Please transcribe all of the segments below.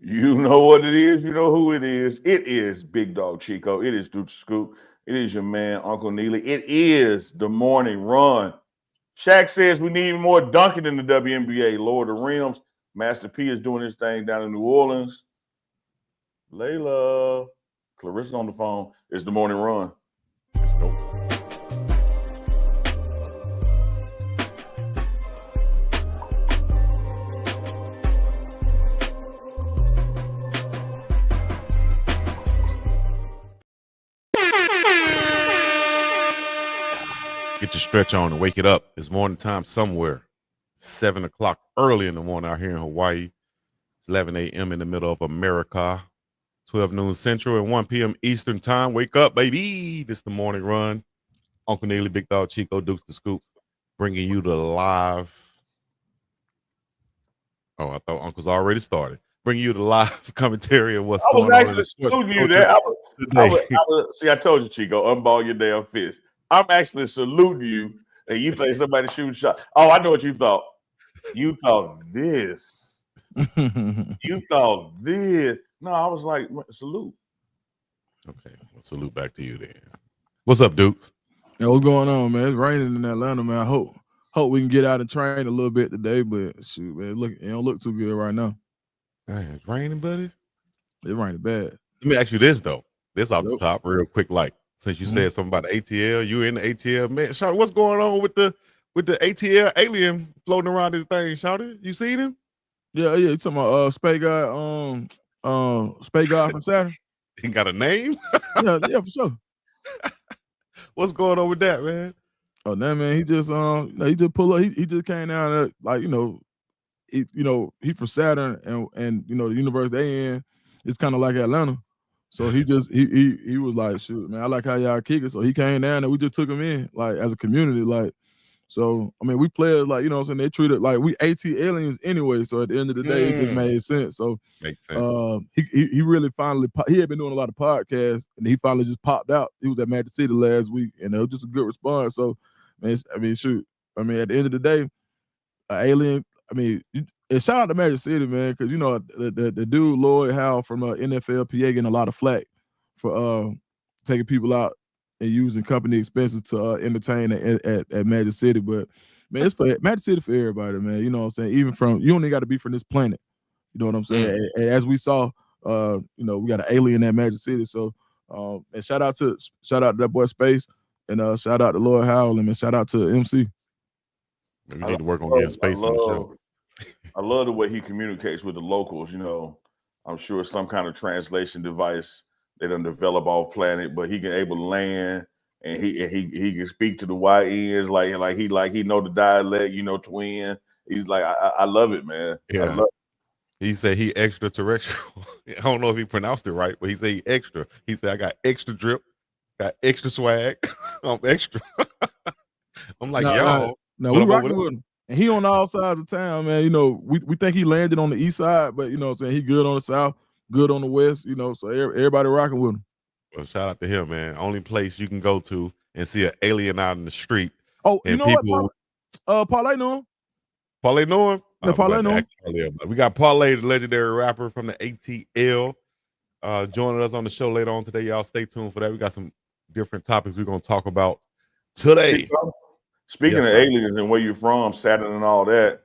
You know what it is. You know who it is. It is Big Dog Chico. It is Duke Scoop. It is your man, Uncle Neely. It is the morning run. Shaq says we need more dunking in the WNBA. Lower the rims. Master P is doing his thing down in New Orleans. Layla, Clarissa on the phone. It's the morning run. Let's go. Get your stretch on and wake it up. It's morning time somewhere. 7 o'clock early in the morning out here in Hawaii. It's 11 a.m. in the middle of America. 12 noon Central and 1 p.m. Eastern time. Wake up, baby. This is the morning run. Uncle Neely, Big Dog Chico, Dukes the Scoop, bringing you the live. Oh, I thought Uncle's already started. Bringing you the live commentary of what's going on in the sports. You that. See, I told you, Chico, unball your damn fist. I'm actually saluting you, and you think somebody shooting shot. Oh, I know what you thought. You thought this. You thought this. No, I was like, salute. Okay, well, salute back to you then. What's up, Dukes? Yeah, what's going on, man? It's raining in Atlanta, man. I hope we can get out and train a little bit today, but shoot, man, it don't look too good right now. Man, it's raining, buddy. It's raining bad. Let me ask you this though. This off the top, real quick, like since you said something about the ATL, you in the ATL, man. Shawty, what's going on with the ATL alien floating around this thing, Shawty? You seen him? Yeah. You talking about Spay guy, Spay guy from Saturn? He got a name? yeah, for sure. What's going on with that, man? Oh, man, he just he just pull up. He just came down there, like, he from Saturn, and the universe they in, it's kind of like Atlanta. So he just he was like, shoot, man, I like how y'all kick it. So he came down and we just took him in, like, as a community, like. So I mean, we players, like, what I'm saying, they treated like we AT aliens anyway. So at the end of the day, it just made sense. So makes sense. He really finally he had been doing a lot of podcasts, and he finally just popped out. He was at Magic City last week, and it was just a good response. So, man, shoot, at the end of the day, alien. And shout out to Magic City, man, because the dude Lloyd Howe from NFLPA getting a lot of flack for taking people out and using company expenses to entertain at Magic City. But, man, it's for Magic City for everybody, man. You know what I'm saying? Even you only got to be from this planet. You know what I'm saying? And as we saw, we got an alien at Magic City. So, and shout out to that boy Space, and shout out to Lloyd Howell, and shout out to MC. We need to work on getting Space on the show. I love the way he communicates with the locals. I'm sure some kind of translation device they done develop off planet, but he can able to land, and he can speak to the YNs like he know the dialect, twin. He's like, I love it, man. Yeah. I love it. He said he extraterrestrial. I don't know if he pronounced it right, but he said he extra. He said I got extra drip, got extra swag. I'm extra. I'm like, y'all. No, we rocking with him. And he on all sides of town, man. We think he landed on the east side, but what I'm saying, he good on the south, good on the west, so everybody rocking with him. Well, shout out to him, man. Only place you can go to and see an alien out in the street. Oh, and what? Parlay know him. Parlay know him? Yeah, Parlay know him. We got Parlay, the legendary rapper from the ATL, joining us on the show later on today. Y'all stay tuned for that. We got some different topics we're going to talk about today. Speaking of aliens and where you're from, Saturn and all that,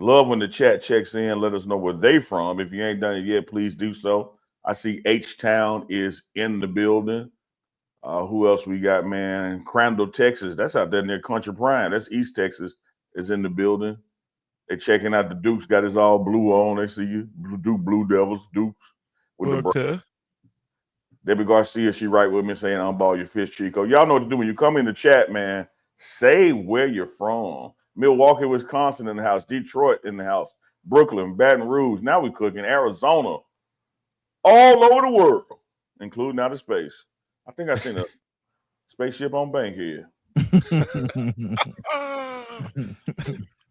love when the chat checks in. Let us know where they from. If you ain't done it yet, please do so. I see H-Town is in the building. Who else we got, man? Crandall, Texas. That's out there near Country Prime. That's East Texas is in the building. They're checking out the Dukes. Got his all blue on. They see you. Blue Devils, Dukes. With the Debbie Garcia, she right with me saying, unball your fist, Chico. Y'all know what to do. When you come in the chat, man, say where you're from. Milwaukee, Wisconsin in the house. Detroit in the house. Brooklyn, Baton Rouge. Now we cooking. Arizona. All over the world, including outer space. I think I seen a spaceship on Bankhead.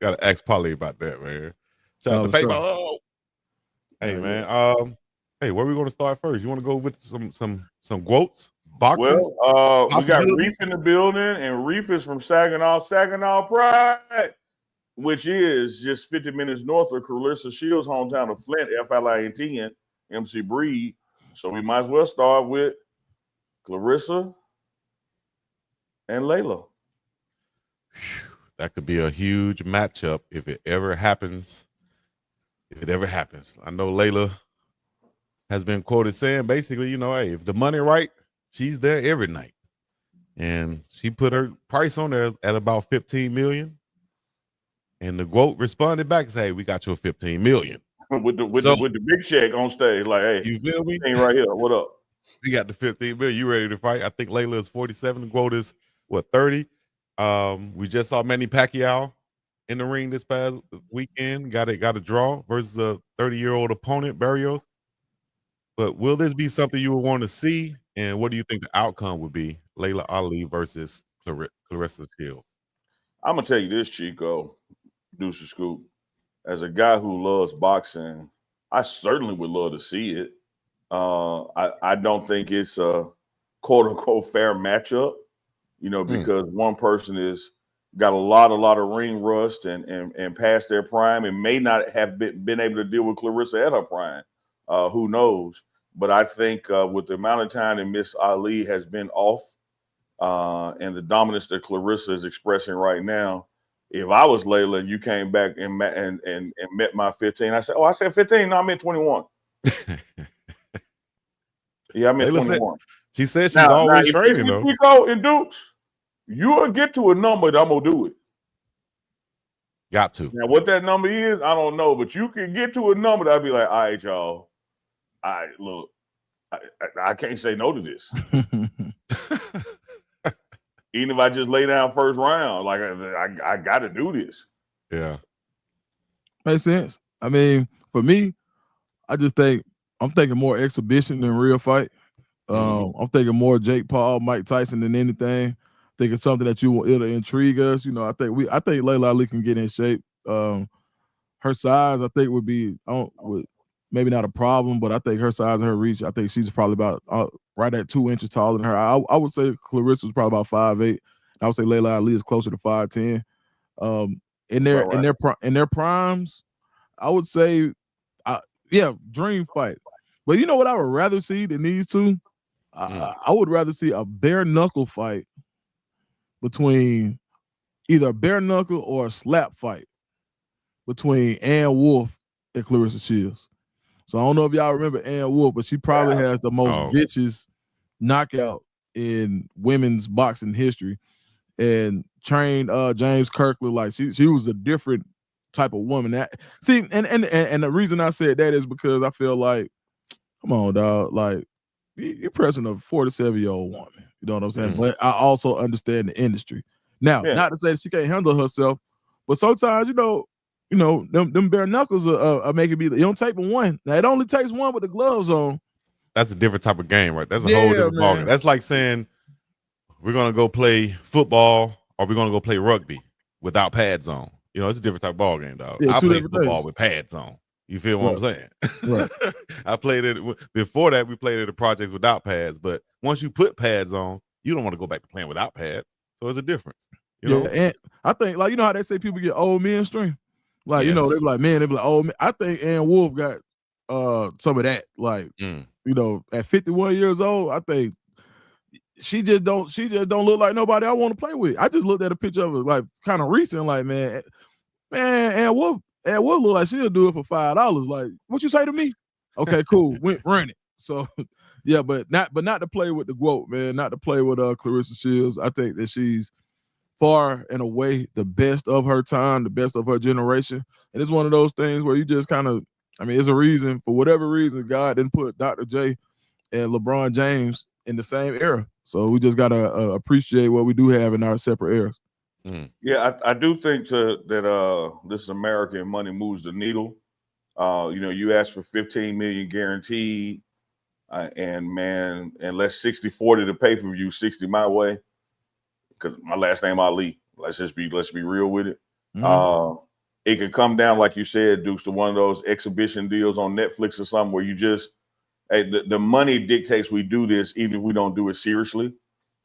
Gotta ask Parlay about that, man. Shout out to Fabo. Hey, man. Hey, where are we gonna start first? You want to go with some GWOATs? Boxing? Well, we got Reef in the building, and Reef is from Saginaw Pride. which is just 50 minutes north of Clarissa Shields' hometown of Flint, FLINT, MC Breed. So we might as well start with Clarissa and Layla. That could be a huge matchup if it ever happens. If it ever happens. I know Layla has been quoted saying basically, you know, hey, if the money right, she's there every night. And she put her price on there at about 15 million. And the GWOAT responded back and said, hey, we got your 15 million. with the big check on stage, like, hey, you feel me? Right here, what up? We got the 15 million. You ready to fight? I think Layla is 47. The GWOAT is what, 30? We just saw Manny Pacquiao in the ring this past weekend. Got a draw versus a 30-year-old opponent, Barrios. But will this be something you would want to see? And what do you think the outcome would be? Layla Ali versus Clarissa Shields. I'm gonna tell you this, Chico, Deuce Scoop. As a guy who loves boxing, I certainly would love to see it. I don't think it's a quote unquote fair matchup, you know, because one person is got a lot of ring rust and past their prime and may not have been able to deal with Clarissa at her prime. Who knows? But I think with the amount of time that Miss Ali has been off and the dominance that Clarissa is expressing right now, if I was Layla and you came back and met my 15, I said, oh, I said 15. No, I meant 21. Yeah, I meant Layla 21. She said she's always training, though. If you go and Dukes, you'll get to a number that I'm going to do it. Got to. Now, what that number is, I don't know, but you can get to a number that I'd be like, all right, y'all. All right, look, I can't say no to this. Even if I just lay down first round, like I got to do this. Yeah. Makes sense. I mean, for me, I just think I'm thinking more exhibition than real fight. I'm thinking more Jake Paul, Mike Tyson than anything. Thinking something that it'll intrigue us. You know, I think Layla Ali can get in shape. Her size, I think, would be maybe not a problem, but I think her size and her reach, I think she's probably about right at 2 inches taller than her. I would say Clarissa's probably about 5'8". I would say Layla Ali is closer to 5'10". In their primes, I would say, dream fight. But you know what I would rather see than these two? I would rather see a bare knuckle fight between either a bare knuckle or a slap fight between Ann Wolfe and Clarissa Shields. So I don't know if y'all remember Ann Wolfe, but she probably has the most vicious knockout in women's boxing history, and trained James Kirkland. Like she was a different type of woman. And the reason I said that is because I feel like, come on, dog, like you're pressing a 47-year-old woman. You know what I'm saying? But I also understand the industry. Now, not to say that she can't handle herself, but sometimes, you know, them bare knuckles are making me. You don't take but one. Now it only takes one with the gloves on. That's a different type of game, right? That's a whole different ballgame. That's like saying we're gonna go play football or we're gonna go play rugby without pads on. You know, it's a different type of ball game, dog. Yeah, I played football with pads on. You feel what I'm saying? Right. I played it before that. We played at the projects without pads, but once you put pads on, you don't want to go back to playing without pads. So it's a difference. You know? And I think, like, you know how they say people get old men strength? Like, you know, they be like, man, they be like, oh, man. I think Ann Wolfe got some of that. Like, you know, at 51 years old, I think she just don't look like nobody I want to play with. I just looked at a picture of her, like, kind of recent, like, man, Ann Wolfe look like she'll do it for $5. Like, what you say to me? Okay, cool. Run it. So, yeah, but not to play with the GWOAT, man. Not to play with Clarissa Shields. I think that she's far and away the best of her time, the best of her generation. And it's one of those things where you just kind of, I mean, it's a reason, for whatever reason, God didn't put Dr. J and LeBron James in the same era. So we just got to appreciate what we do have in our separate eras. Yeah, I do think that this is America and money moves the needle. You know, you asked for 15 million guaranteed, and man, unless 60-40 the pay-per-view, 60 my way, because my last name Ali. Let's be real with it. It could come down, like you said, Dukes, to one of those exhibition deals on Netflix or something where you just, hey, the money dictates we do this, even if we don't do it seriously.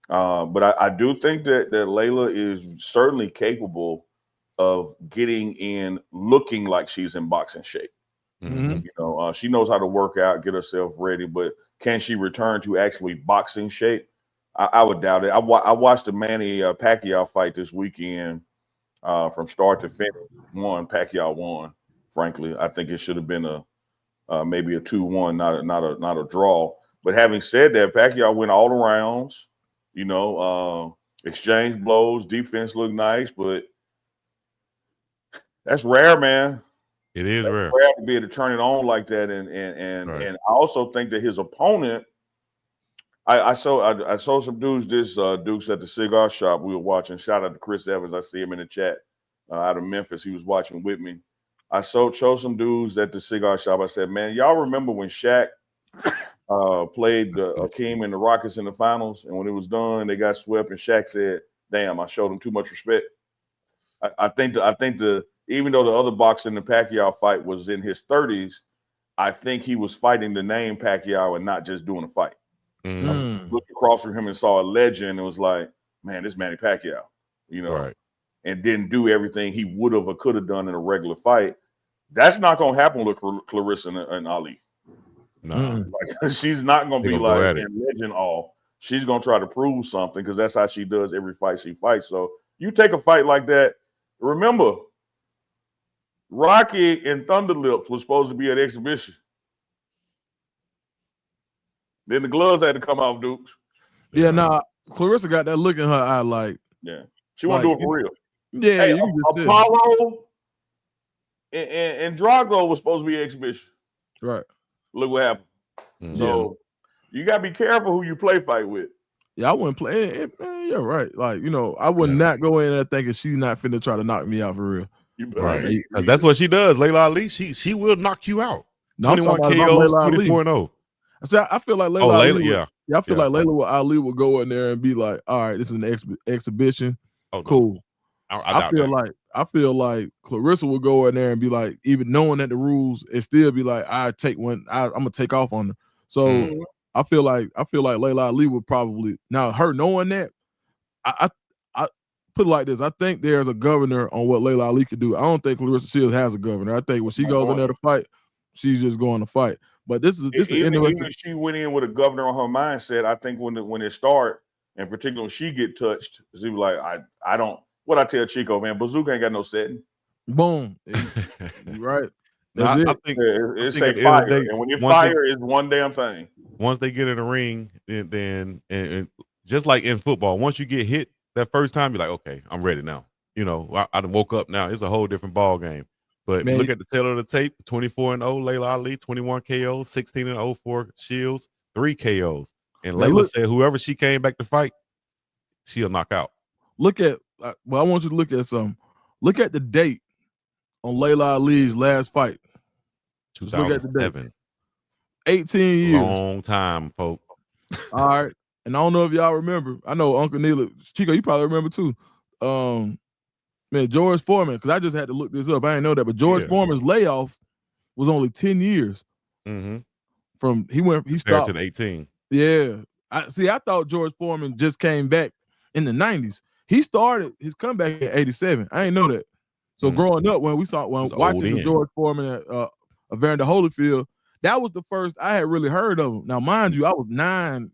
But I do think that Layla is certainly capable of getting in, looking like she's in boxing shape. Mhm. You know, she knows how to work out, get herself ready, but can she return to actually boxing shape? I would doubt it. I watched the Manny Pacquiao fight this weekend from start to finish. Pacquiao won. Frankly, I think it should have been a maybe a 2-1, not a draw. But having said that, Pacquiao went all the rounds. You know, exchange blows, defense looked nice, but that's rare, man. It is That's rare. rare to be able to turn it on like that. And I also think that his opponent. I saw some dudes Dukes at the cigar shop we were watching. Shout out to Chris Evans. I see him in the chat out of Memphis. He was watching with me. I showed some dudes at the cigar shop. I said, man, y'all remember when Shaq played Akeem and the Rockets in the finals, and when it was done, they got swept, and Shaq said, "Damn, I showed them too much respect." I think even though the other boxer in the Pacquiao fight was in his 30s, I think he was fighting the name Pacquiao and not just doing a fight. Looked across from him and saw a legend and was like, man, this Manny Pacquiao, you know, Right. and didn't do everything he would have or could have done in a regular fight. That's not going to happen with Clarissa and Ali. No. Like, she's not going to be like in legend all. She's going to try to prove something because that's how she does every fight she fights. So you take a fight like that. Remember, Rocky and Thunder Lips was supposed to be at exhibition. Then the gloves had to come off, Dukes. Yeah, nah, Clarissa got that look in her eye, like, yeah, she want to do it for real. Yeah, hey, Apollo and Drago was supposed to be an exhibition. Right. Look what happened. So you got to be careful who you play fight with. Yeah, I wouldn't play. Yeah, right. Like, you know, I would not go in there thinking she's not finna try to knock me out for real. Right. Because that's what she does. Layla Ali, she will knock you out. No, 21 KOs, 24-0. I feel like Layla Ali I feel like Layla Ali would go in there and be like, all right, this is an exhibition. Cool. I feel like Clarissa would go in there and be like, even knowing that the rules, it still be like, I'm gonna take off on her. So I feel like Layla Ali would probably, now her knowing that, I put it like this. I think there's a governor on what Layla Ali could do. I don't think Clarissa Shields has a governor. I think when she goes in there to fight, she's just going to fight. But this is even if she went in with a governor on her mindset, I think when it start, and particularly when she get touched, she was like, I don't. What I tell Chico, man, Bazooka ain't got no setting. Boom. Right. That's it. I think it's a fire, and when you fire, it's one damn thing. Once they get in the ring, then just like in football, once you get hit that first time, you're like, okay, I'm ready now. You know, I done woke up now. It's a whole different ball game. But look at the tail of the tape: 24-0 Layla Ali, 21 KOs, 16-0 for Shields, 3 KOs. And Layla said whoever she came back to fight, she'll knock out. Look at I want you to look at something. Look at the date on Layla Ali's last fight. 2007. 18 years. Long time, folks. All right. And I don't know if y'all remember. I know Uncle Neil, Chico, you probably remember too. Man, George Foreman, because I just had to look this up. I didn't know that, but George Foreman's layoff was only 10 years. From he stopped at 18. Yeah. I thought George Foreman just came back in the 90s. He started his comeback in 87. I didn't know that. So growing up, when watching the George Foreman at Evander Holyfield, that was the first I had really heard of him. Now, mind you, I was 9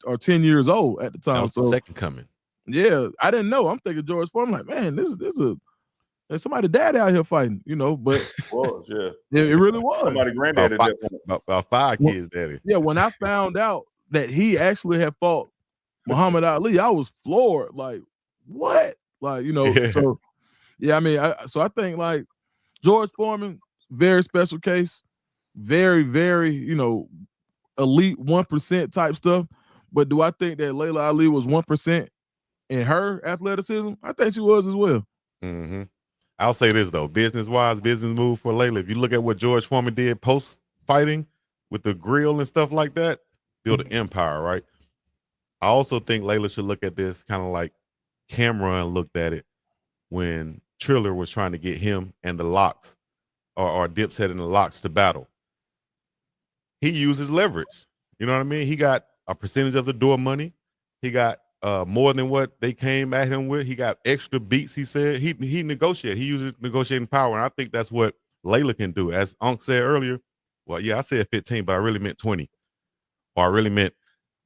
or 10 years old at the time. That was the second coming. Yeah, I didn't know. I'm thinking George Foreman, like, man, there's somebody dad out here fighting, you know. But it really was. Somebody granddaddy. About 5 kids, daddy. Yeah, when I found out that he actually had fought Muhammad Ali, I was floored. Like, what? Like, you know. So yeah, I mean, I think like George Foreman, very special case, very, very, you know, elite 1% type stuff. But do I think that Layla Ali was 1% in her athleticism? I think she was as well. I'll say this though, business move for Layla. If you look at what George Foreman did post fighting with the grill and stuff like that, build an empire, right? I also think Layla should look at this kind of like Cameron looked at it when Triller was trying to get him and the Locks or Dipset and the Locks to battle. He uses leverage. You know what I mean? He got a percentage of the door money. He got more than what they came at him with. He got extra beats. He said he negotiated. He uses negotiating power, and I think that's what Layla can do. As Unc said earlier, well, yeah, I said 15, but I really meant 20, or I really meant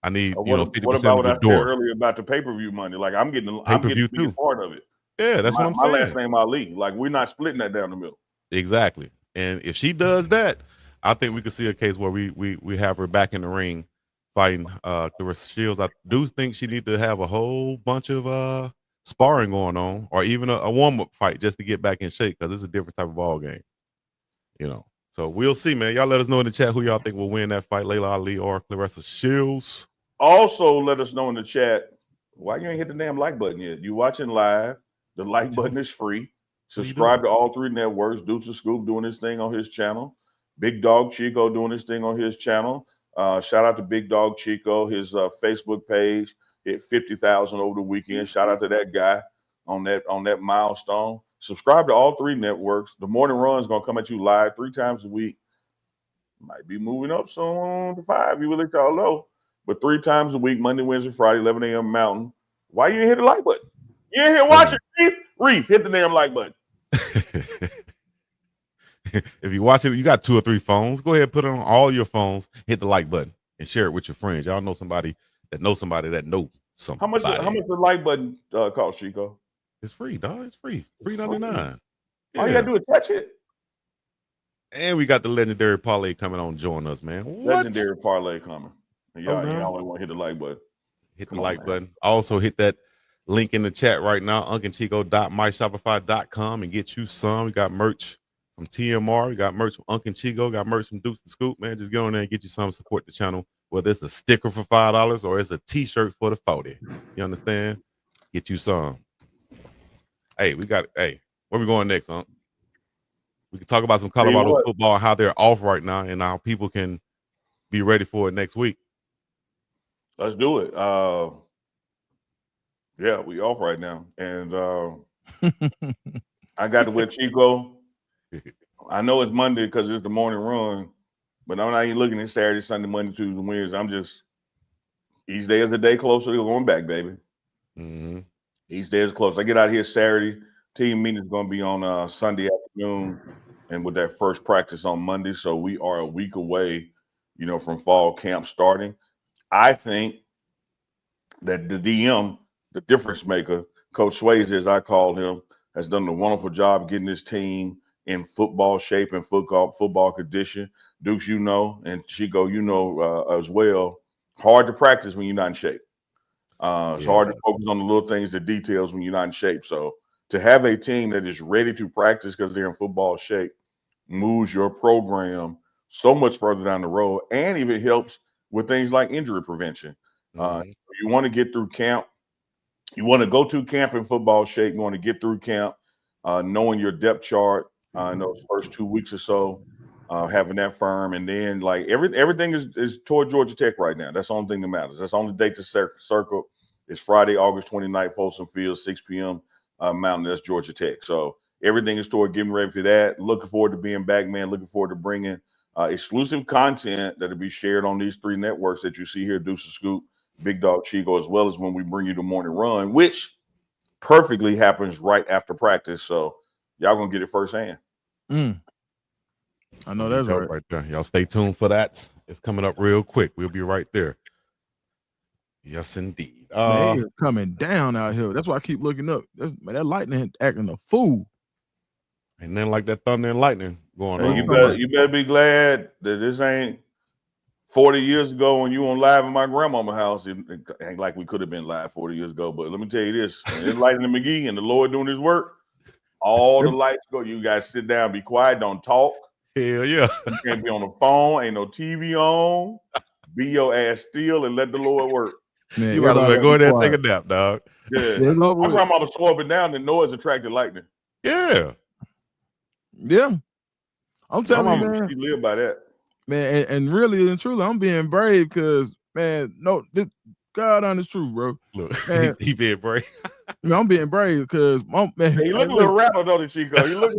I need 50% what about of what the I said door. earlier about the pay-per-view money? Like I'm getting Pay-per-view to be a too. part of it. Yeah, that's what I'm My saying. last name Ali. Like we're not splitting that down the middle. Exactly. And if she does that, I think we could see a case where we have her back in the ring fighting Clarissa Shields. I do think she need to have a whole bunch of sparring going on, or even a warm-up fight just to get back in shape, because it's a different type of ball game. So we'll see, man. Y'all let us know in the chat who y'all think will win that fight, Layla Ali or Clarissa Shields. Also, let us know in the chat why you ain't hit the damn like button yet. You watching live. The like button is free. Subscribe to all 3 networks. Deuce Scoop doing his thing on his channel. Big Dog Chico doing his thing on his channel. Shout out to Big Dog Chico. His Facebook page hit 50,000 over the weekend. Shout out to that guy on that milestone. Subscribe to all 3 networks. The morning run is going to come at you live 3 times a week. Might be moving up soon to 5. You really y'all know. But 3 times a week, Monday, Wednesday, Friday, 11 a.m. Mountain. Why you ain't hit the like button? You ain't here watching, Reef? Reef, hit the damn like button. If you're watching, you got 2 or 3 phones. Go ahead, put it on all your phones, hit the like button, and share it with your friends. Y'all know somebody that knows somebody that knows somebody. How much the like button cost, Chico? It's free, dog. It's free. $3.99. Yeah. All you gotta do is touch it. And we got the legendary Parlay coming on join us, man. What? Legendary Parlay coming. Y'all only want to hit the like button. Hit the like button. Also hit that link in the chat right now, uncandchico.myshopify.com, and get you some. We got merch from TMR. We got merch from Unc and Chico. Got merch from Deuce the Scoop, man. Just get on there and get you some. Support the channel. Whether it's a sticker for $5 or it's a t-shirt for the 40. You understand? Get you some. Hey, where we going next, Unc? We can talk about some Colorado football and how they're off right now and how people can be ready for it next week. Let's do it. Yeah, we off right now. And I got to with Chico. I know it's Monday because it's the morning run, but I'm not even looking at Saturday, Sunday, Monday, Tuesday, Wednesday. I'm just each day is a day closer to going back, baby. Mm-hmm. Each day is close. I get out here Saturday. Team meeting is going to be on Sunday afternoon, and with that first practice on Monday. So we are a week away, from fall camp starting. I think that the DM, the difference maker, Coach Swayze, as I call him, has done a wonderful job getting this team in football shape and football condition. Dukes, and Chico, as well. Hard to practice when you're not in shape. It's hard to focus on the little things, the details when you're not in shape. So to have a team that is ready to practice because they're in football shape moves your program so much further down the road, and even helps with things like injury prevention. You want to get through camp. You want to go to camp in football shape. You want to get through camp knowing your depth chart in those first 2 weeks or so, having that firm. And then, everything is toward Georgia Tech right now. That's the only thing that matters. That's the only date to circle. It's Friday, August 29th, Folsom Field, 6 p.m. Mountain. That's Georgia Tech. So everything is toward getting ready for that. Looking forward to being back, man. Looking forward to bringing exclusive content that will be shared on these 3 networks that you see here, Deuce Scoop, Big Dog Chico, as well as when we bring you the morning run, which perfectly happens right after practice. So y'all going to get it firsthand. I know that's right there. Y'all stay tuned for that. It's coming up real quick. We'll be right there. Yes, indeed. Man, it's coming down out here. That's why I keep looking up. That lightning acting a fool. And then like that thunder and lightning going on. You better be glad that this ain't 40 years ago when you on live in my grandmama's house. It ain't like we could have been live 40 years ago. But let me tell you this: when it's Lightning McGee and the Lord doing His work, all the lights go. You guys sit down, be quiet, don't talk. Hell yeah! You can't be on the phone. Ain't no TV on. Be your ass still and let the Lord work. Man, you gotta go in there and take a nap, dog. Yeah, my grandmama swore up and down that noise attracted lightning. Yeah. I'm telling you, man. She lived by that. Man, and really and truly, I'm being brave because, man, God honest truth, bro. Look, man, he being brave. I'm being brave because, man. Hey, you look a little rattled, don't you, Chico? You look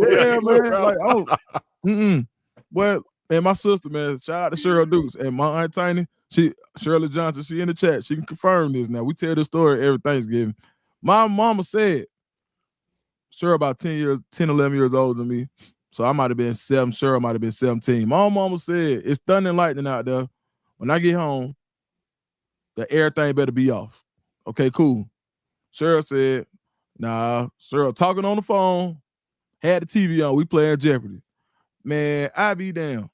man. Well, and my sister, man, shout out to Cheryl Dukes and my Aunt Tiny. Shirley Johnson, she in the chat. She can confirm this now. We tell this story every Thanksgiving. My mama said, sure, about 10, 11 years older than me. So I might have been 7, sure, I might have been 17. My mama said, it's thunder and lightning out there. When I get home, the everything better be off. Okay, cool. Cheryl said, nah, Cheryl talking on the phone, had the TV on, we playing Jeopardy. Man, I be damn.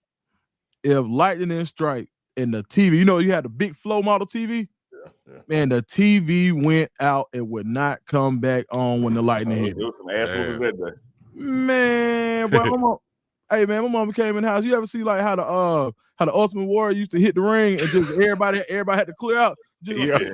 If lightning didn't strike and the TV, you had the big flow model TV, man, the TV went out and would not come back on when the lightning hit. It was some ass whoopers that day. Man, boy, hey man, my mama came in the house. You ever see like how the Ultimate Warrior used to hit the ring and just everybody had to clear out? Yeah.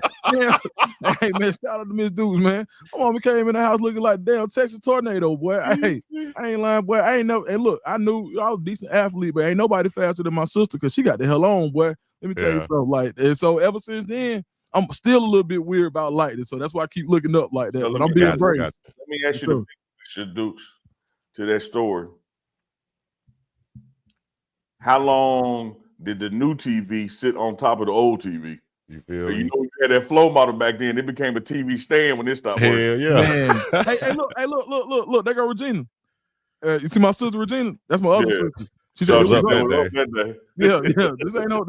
Hey man, shout out to Miss Dukes, man. My mama came in the house looking like damn Texas tornado, boy. Hey, I ain't lying, boy. I ain't never. And look, I knew I was a decent athlete, but ain't nobody faster than my sister because she got the hell on, boy. Let me tell you something. Like, and so ever since then, I'm still a little bit weird about lightning. So that's why I keep looking up like that. But I'm being brave. Let me ask you the Dukes to that story. How long did the new TV sit on top of the old TV? You feel me? You had that flow model back then. It became a TV stand when it stopped working. Hell yeah. Man. hey, look. There go Regina. You see my sister Regina? That's my other sister. She said, up that day. Yeah. This ain't no.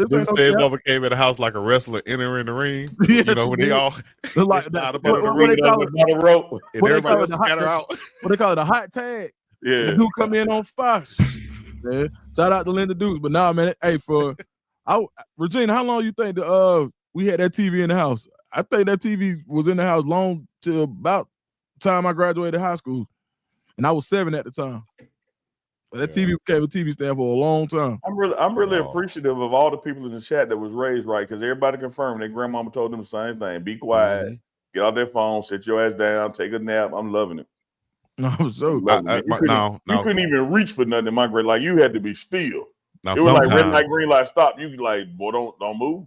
Mother came in the house like a wrestler entering the ring. Yeah, when they all like what they call it, rope, and everybody else scatter out. What they call it, a hot tag. Yeah. The dude come in on fire. Man, shout out to Linda Dukes. But nah, man, hey, Regina, how long you think we had that TV in the house? I think that TV was in the house long till about the time I graduated high school. And I was 7 at the time. But that TV became a TV stand for a long time. I'm really appreciative of all the people in the chat that was raised right, because everybody confirmed their grandmama told them the same thing. Be quiet, get off their phone, sit your ass down, take a nap. I'm loving it. No, so you couldn't even reach for nothing in my grade. Like, you had to be still. Now, it was like red light, green light, stop. You like, boy, don't move.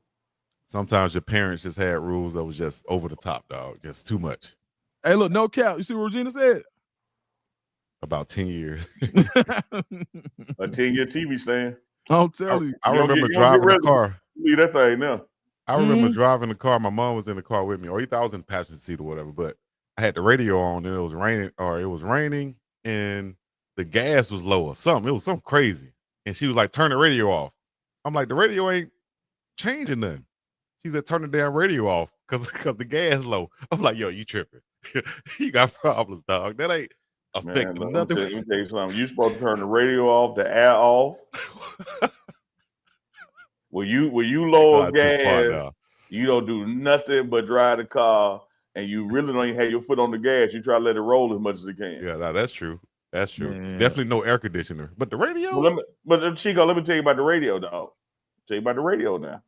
Sometimes your parents just had rules that was just over the top, dog. Just too much. Hey, look, no cap. You see what Regina said? About 10 years. A 10-year TV stand. I'll tell you. I remember driving the car. Leave that thing now. I remember driving the car. My mom was in the car with me, or either I was in the passenger seat or whatever, but I had the radio on and it was raining and the gas was low or something. It was something crazy. And she was like, turn the radio off. I'm like, the radio ain't changing nothing. She said, turn the damn radio off because the gas low. I'm like, yo, you tripping. You got problems, dog. That ain't affecting nothing. Let me tell you something. You supposed to turn the radio off, the air off. When you lower gas, you don't do nothing but drive the car, and you really don't even have your foot on the gas. You try to let it roll as much as it can. Yeah, no, that's true. That's true. Man. Definitely no air conditioner. But the radio? But Chico, let me tell you about the radio, dog. Tell you about the radio now.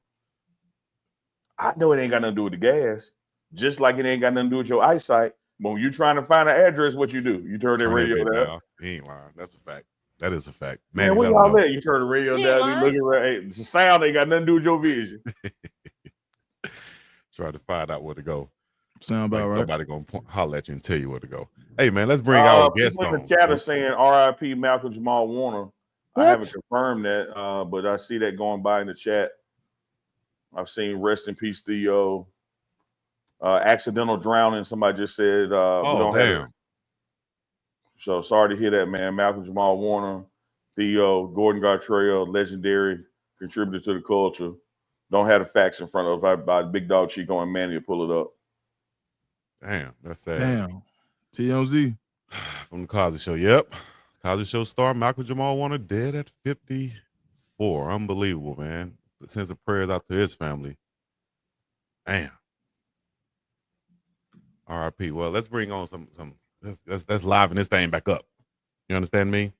I know it ain't got nothing to do with the gas, just like it ain't got nothing to do with your eyesight. But when you're trying to find an address, what you do? You turn that radio down. He ain't lying. That's a fact. That is a fact. Man, where y'all at? You turn the radio down, you looking right. Hey, the sound ain't got nothing to do with your vision. Try to find out where to go. Sound about right. Nobody gonna holler at you and tell you where to go. Hey man, let's bring our guest on. The chat is saying R.I.P. Malcolm-Jamal Warner. I haven't confirmed that, but I see that going by in the chat. I've seen rest in peace, Theo. Accidental drowning. Somebody just said. Damn. So sorry to hear that, man. Malcolm-Jamal Warner, Theo, Gordon Gartrell, legendary contributor to the culture. Don't have the facts in front of by Big Dog Chico and Manny to pull it up. Damn, that's sad. Damn. TMZ. From the Cosby Show. Yep. Cosby Show star Malcolm-Jamal Warner dead at 54. Unbelievable, man. Sends the prayers out to his family. Damn. R.I.P. Well, let's bring on some let's liven this thing back up. You understand me?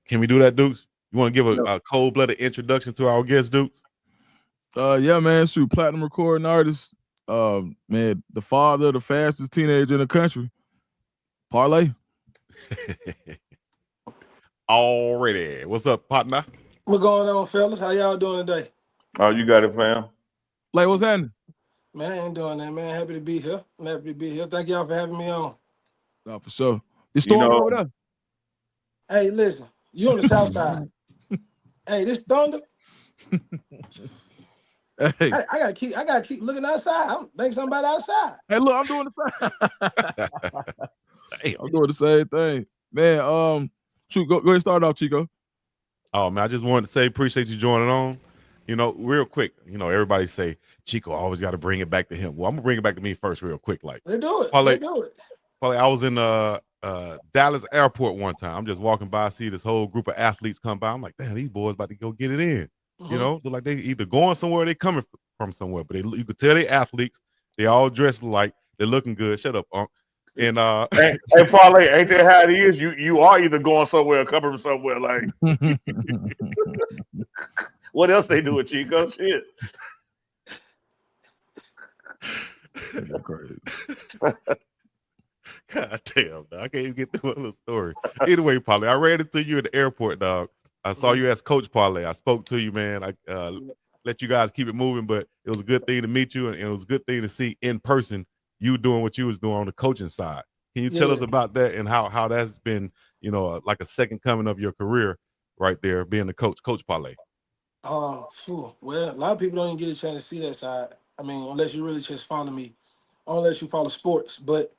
Can we do that, Dukes? You want to give a cold-blooded introduction to our guest, Dukes? Yeah, man. Shoot, platinum recording artist. Man, the father of the fastest teenager in the country. Parlay. Already. What's up, partner? What's going on, fellas? How y'all doing today? Oh, you got it, fam. Like, what's happening? Man, I ain't doing that, man. Happy to be here. I'm happy to be here. Thank y'all for having me on. No, for sure. It's storming over there. Hey, listen, you on the south side. Hey, this thunder, Hey, I gotta keep looking outside. I'm thinking somebody outside. hey, look, I'm doing the Damn. I'm doing the same thing, man. Shoot, go ahead and start off, Chico. Oh man, I just wanted to say appreciate you joining on. You know, real quick. You know, everybody say Chico always got to bring it back to him. Well, I'm gonna bring it back to me first, real quick. Like, They do it. Parlay, They do it. Parlay, I was in Dallas airport one time. I'm just walking by, see this whole group of athletes come by. I'm like, damn, these boys about to go get it in. You know, they're like they either going somewhere, or they coming from somewhere. But you could tell they athletes. They all dressed alike. They're looking good. Shut up, Unc. And hey, Parlay, ain't that how it is? You are either going somewhere or coming from somewhere. Like, what else they doing, Chico? Shit. Crazy. God damn, dog. I can't even get through a little story. Anyway, Parlay, I ran into you at the airport, dog. I saw you as Coach Parlay. I spoke to you, man. I let you guys keep it moving, but it was a good thing to meet you, and it was a good thing to see in person you doing what you was doing on the coaching side. Can you tell us about that and how that's been, you know, like a second coming of your career right there, being the Coach Parlay? Well, a lot of people don't even get a chance to see that side. I mean, unless you really just follow me, or unless you follow sports. But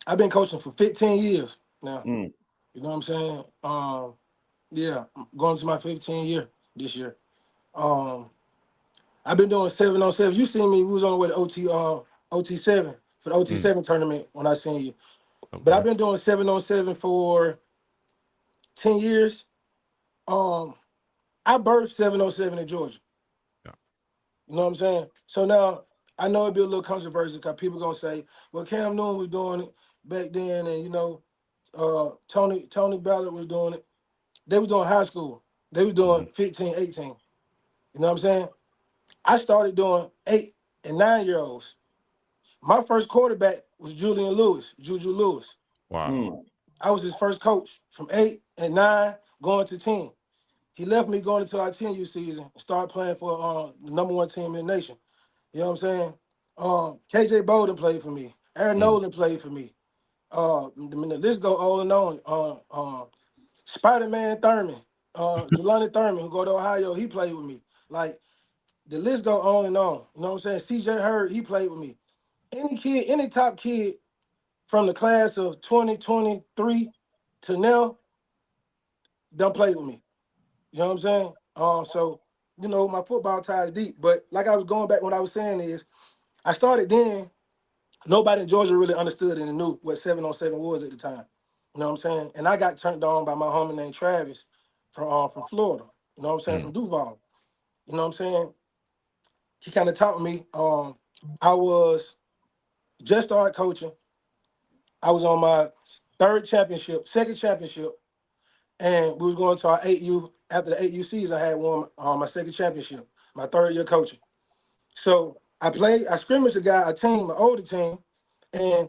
I've been coaching for 15 years now. You know what I'm saying? Yeah, I'm going to my 15th year this year. I've been doing 7-on-7. You seen me? We was on the way to OT7 for the OT7 tournament when I seen you. Okay. But I've been doing 7-on-7 for 10 years. I birthed 7-on-7 in Georgia. Yeah. You know what I'm saying? So now I know it'd be a little controversial because people gonna say, well, Cam Newton was doing it back then, and you know, Tony Ballard was doing it. They was doing high school. They was doing 15, 18. You know what I'm saying? I started doing 8 and 9-year-olds. My first quarterback was Juju Lewis. Wow. I was his first coach from 8 and 9 going to 10. He left me going into our 10U season and started playing for the #1 team in the nation. You know what I'm saying? KJ Bolden played for me. Aaron Nolan played for me. The list go on and on. Spider-Man Thurman, Jelani Thurman, who go to Ohio, he played with me. Like, the list go on and on. You know what I'm saying? CJ Hurd, he played with me. Any top kid from the class of 2023 to now done played with me. You know what I'm saying? So, you know, my football ties deep. But like I was going back, what I was saying is, I started then, nobody in Georgia really understood and knew what 7-on-7 was at the time. You know what I'm saying? And I got turned on by my homie named Travis from Florida. You know what I'm saying? From Duval. You know what I'm saying? He kind of taught me. I was just started coaching. I was on my second championship, and we was going to our 8U. After the 8U season, I had won my second championship, my third year coaching. So I scrimmaged a team, an older team, and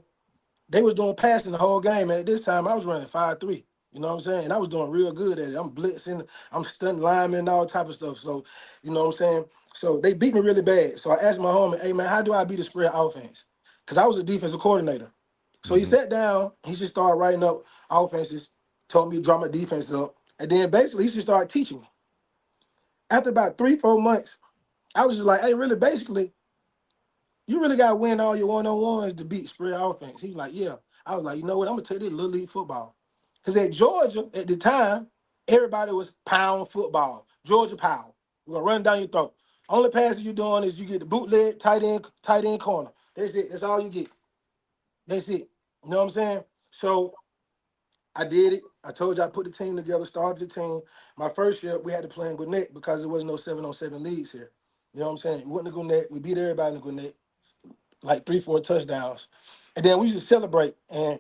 they was doing passing the whole game. And at this time, I was running 5-3. You know what I'm saying? And I was doing real good at it. I'm blitzing, I'm stunting linemen and all type of stuff. So, you know what I'm saying? So they beat me really bad. So I asked my homie, hey, man, how do I beat a spread offense? Because I was a defensive coordinator. So he sat down, he just started writing up offenses, told me to draw my defense up. And then basically he just started teaching me. After about 3-4 months, I was just like, hey, really, basically, you really got to win all your one-on-ones to beat spread offense. He was like, yeah. I was like, you know what? I'm going to take this little league football. Because at Georgia, at the time, everybody was pound football. Georgia pound. We're going to run down your throat. Only passes you're doing is you get the bootleg, tight end corner. That's it. That's all you get. That's it. You know what I'm saying? So I did it. I told you I put the team together, started the team. My first year, we had to play in Gwinnett because there was no 7-on-7 leagues here. You know what I'm saying? We went to Gwinnett. We beat everybody in Gwinnett, like 3-4 touchdowns. And then we used to celebrate, and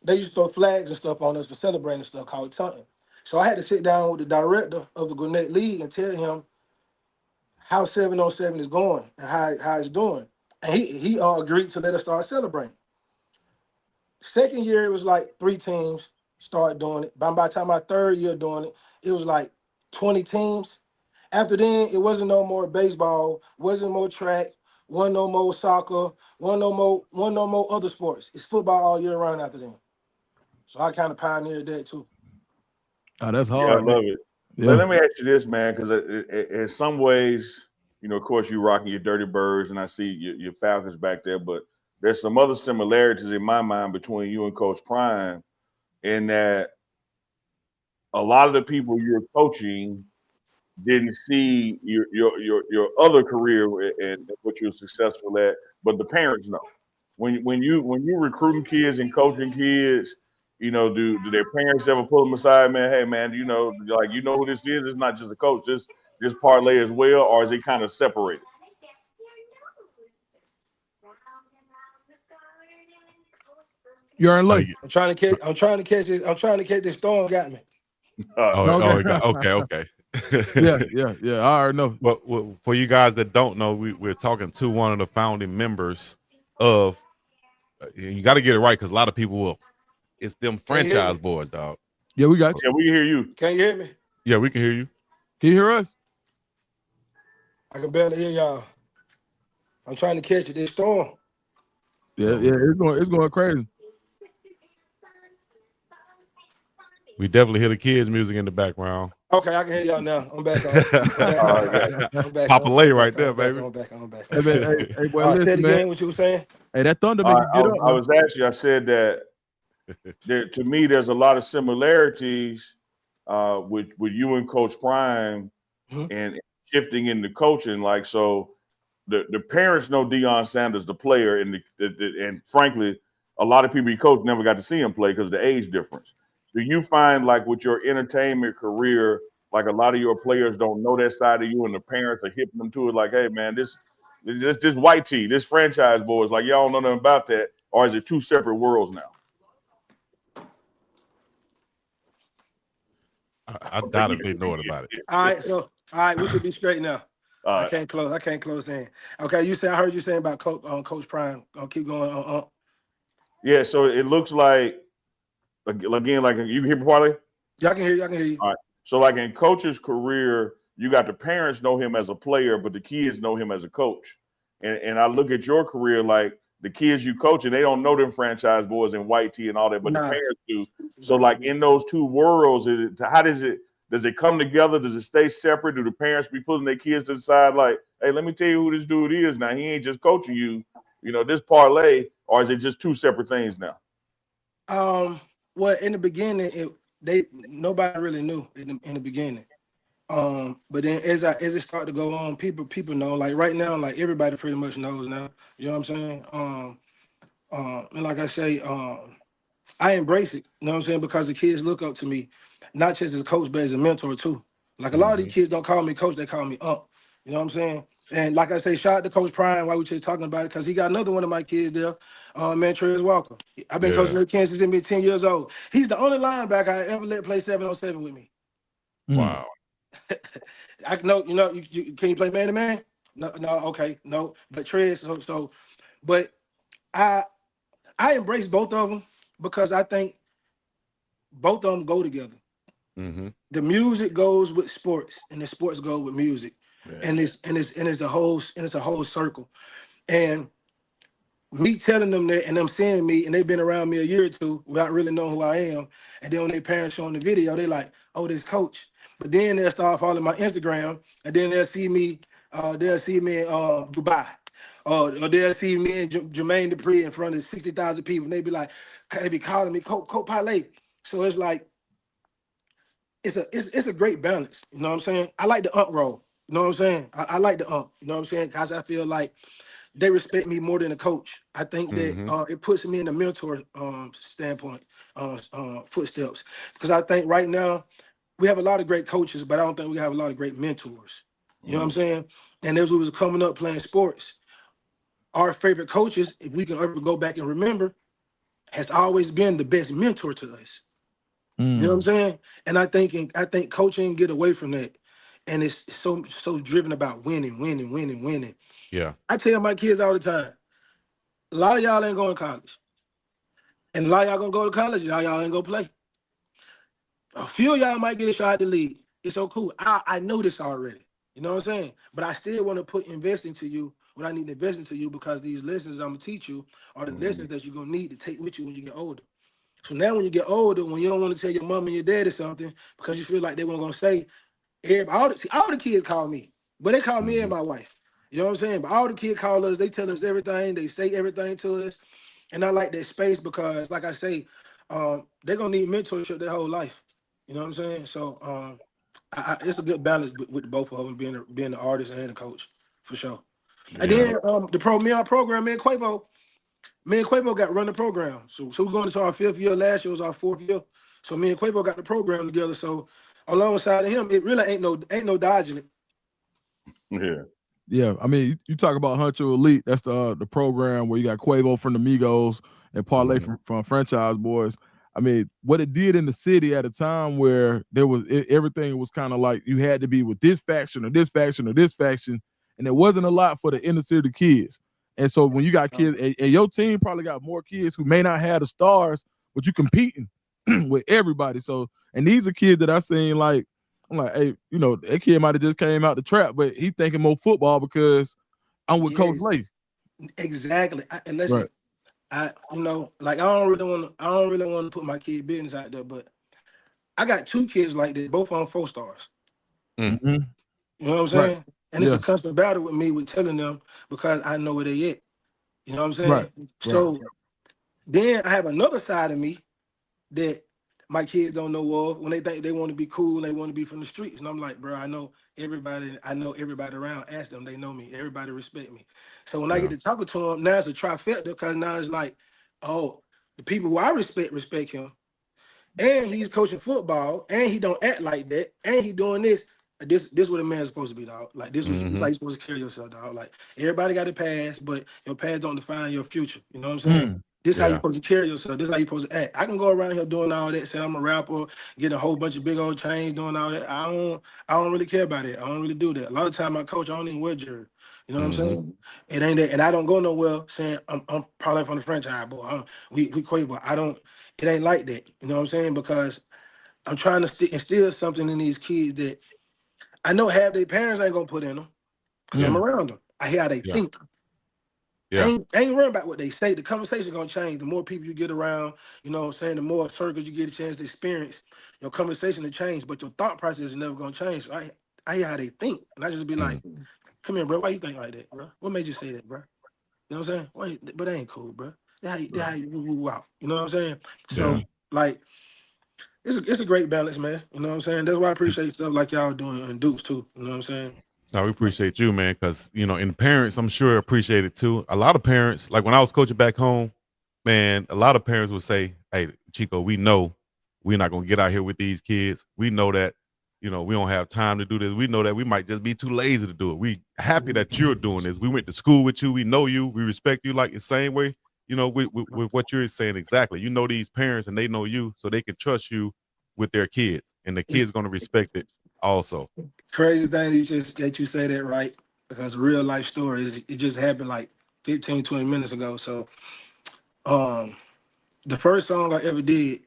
they used to throw flags and stuff on us for celebrating stuff called taunting. So I had to sit down with the director of the Gwinnett League and tell him how 7-on-7 is going and how it's doing. And he agreed to let us start celebrating. Second year, it was like 3 teams started doing it. By the time my third year doing it, it was like 20 teams. After then, it wasn't no more baseball, wasn't more track, wasn't no more soccer, wasn't no more other sports. It's football all year round after then. So I kind of pioneered that too. Oh, that's Yeah, I hard. love it. Yeah. Let me ask you this, man, because in some ways, of course, you're rocking your Dirty Birds, and I see your Falcons back there, but there's some other similarities in my mind between you and Coach Prime in that a lot of the people you're coaching didn't see your other career and what you're successful at, but the parents know. When you recruiting kids and coaching kids, do their parents ever pull them aside, man? Hey, man, like who this is? It's not just a coach. This parlay as well, or is it kind of separated? You're in late. I'm trying to catch this storm. Got me. Okay. Yeah. I already know. Well, for you guys that don't know, we're talking to one of the founding members of. You got to get it right because a lot of people will. It's them franchise boys, dog. Yeah, we got you. Yeah, we can hear you. Can you hear me? Yeah, we can hear you. Can you hear us? I can barely hear y'all. I'm trying to catch this storm. Yeah, it's going crazy. We definitely hear the kids' music in the background. Okay, I can hear y'all now. I'm back on. I'm back. Parlay right there, baby. I'm back. Hey, boy, Say listen, it man. again, what you were saying? Hey, that thunder make you get up. I was asking. I said that to me, there's a lot of similarities with you and Coach Prime and shifting into coaching. Like, so the parents know Deion Sanders, the player, and frankly, a lot of people you coach never got to see him play because of the age difference. Do you find, like, with your entertainment career, like a lot of your players don't know that side of you, and the parents are hipping them to it, like, hey, man, this white tee, this franchise boys, like, y'all don't know nothing about that, or is it two separate worlds now? I doubt if they know it about it. All right, we should be straight now. I can't close in. Okay, I heard you saying about Coach Prime. I'll keep going. Yeah, so it looks like, again, like, you can hear me, Parlay? Yeah, I can hear you. All right. So, like, in Coach's career, you got the parents know him as a player, but the kids know him as a coach. And I look at your career, like, the kids you coach, and they don't know them franchise boys in white tee and all that, but the parents do. So, like, in those two worlds, how does it come together? Does it stay separate? Do the parents be putting their kids to the side, like, hey, let me tell you who this dude is now. He ain't just coaching you, this parlay, or is it just two separate things now? Well, in the beginning, nobody really knew in the beginning. But then as it started to go on, people know. Like right now, like everybody pretty much knows now. You know what I'm saying? And like I say, I embrace it. You know what I'm saying? Because the kids look up to me, not just as a coach, but as a mentor too. Like a lot of these kids don't call me coach; they call me up. You know what I'm saying? And like I say, shout out to Coach Prime while we just talking about it, because he got another one of my kids there, man, Trez Walker. I've been coaching with Kansas since 10 years old. He's the only linebacker I ever let play 7-on-7 with me. Wow. I know, can you play man to man? No, okay, no. But Trez, but I embrace both of them because I think both of them go together. The music goes with sports, and the sports go with music. And it's a whole circle. And me telling them that and them seeing me, and they've been around me a year or two without really knowing who I am. And then when their parents showing the video, they like, oh, this coach. But then they'll start following my Instagram, and then they'll see me in Dubai. Or they'll see me and Jermaine Dupri in front of 60,000 people, and they be calling me Coach Parlay. So it's like it's a great balance. You know what I'm saying? I like the ump role. You know what I'm saying? I like the ump. You know what I'm saying? Because I feel like they respect me more than a coach. I think that it puts me in a mentor standpoint, footsteps. Because I think right now we have a lot of great coaches, but I don't think we have a lot of great mentors. You know what I'm saying? And as we was coming up playing sports, our favorite coaches, if we can ever go back and remember, has always been the best mentor to us. You know what I'm saying? And I think coaching get away from that. And it's so driven about winning. Yeah. I tell my kids all the time, a lot of y'all ain't going to college. And a lot of y'all going to go to college, y'all ain't going to play. A few of y'all might get a shot at the league. It's so cool. I know this already. You know what I'm saying? But I still want to invest into you when I need to invest into you, because these lessons I'm going to teach you are the lessons that you're going to need to take with you when you get older. So now when you get older, when you don't want to tell your mom and your daddy something because you feel like they weren't going to say, All the kids call me, but they call me and my wife. You know what I'm saying? But all the kids call us. They tell us everything. They say everything to us, and I like that space because, like I say, they're gonna need mentorship their whole life. You know what I'm saying? So it's a good balance with both of them being the artist and the coach for sure. And Yeah. then our program, me and Quavo got run the program. So we're going into our 5th year. Last year was our 4th year. So me and Quavo got the program together. So alongside of him, it really ain't no dodging it. Yeah. Yeah, I mean, you talk about Huncho Elite. That's the program where you got Quavo from the Migos and Parlay from Franchise Boys. I mean, what it did in the city at a time where everything was kind of like you had to be with this faction or this faction or this faction, and it wasn't a lot for the inner city kids. And so when you got kids, and your team probably got more kids who may not have the stars, but you competing with everybody. So, and these are kids that I seen like. I'm like, hey, that kid might have just came out the trap, but he thinking more football because I'm with Coach Lay. Exactly. And listen, right. I don't really want to put my kid business out there, but I got 2 kids like this, both on 4 stars. Mm-hmm. You know what I'm saying? Right. And it's a constant battle with me with telling them because I know where they at. You know what I'm saying? Right. So then I have another side of me that my kids don't know of when they think they want to be cool and they want to be from the streets. And I'm like, bro, I know everybody around. Ask them, they know me. Everybody respect me. So when I get to talking to them, now it's a trifecta because now it's like, oh, the people who I respect him. And he's coaching football and he don't act like that. And he doing this. This what a man's supposed to be, dog. Like this is how you're supposed to carry yourself, dog. Like everybody got a past, but your past don't define your future. You know what I'm saying? This how you supposed to carry yourself. This how you supposed to act. I can go around here doing all that, saying I'm a rapper, get a whole bunch of big old chains, doing all that. I don't really care about it. I don't really do that. A lot of time I coach, I don't even wear jersey. You know what I'm saying? It ain't that, and I don't go nowhere saying I'm probably from the franchise, boy. We Quavo. It ain't like that. You know what I'm saying? Because I'm trying to instill something in these kids that I know half their parents ain't gonna put in them because I'm around them. I hear how they think. I ain't worried about what they say. The conversation gonna change. The more people you get around, you know what I'm saying, the more circles you get a chance to experience, your conversation to change, but your thought process is never gonna change. So I hear how they think. And I just be like, come here, bro. Why you think like that, bro? What made you say that, bro? You know what I'm saying? But that ain't cool, bro. That how you move out. You know what I'm saying? So like it's a great balance, man. You know what I'm saying? That's why I appreciate stuff like y'all doing and Dukes too. You know what I'm saying? No, we appreciate you, man, because and parents, I'm sure appreciate it too. A lot of parents, like when I was coaching back home, man, a lot of parents would say, "Hey, Chico, we know we're not gonna get out here with these kids. We know that, we don't have time to do this. We know that we might just be too lazy to do it. We happy that you're doing this. We went to school with you. We know you. We respect you like the same way, with what you're saying exactly. You know these parents and they know you, so they can trust you with their kids, and the kids gonna respect it also." Crazy thing that you say that, right? Because real life stories, it just happened like 15, 20 minutes ago. So the first song I ever did,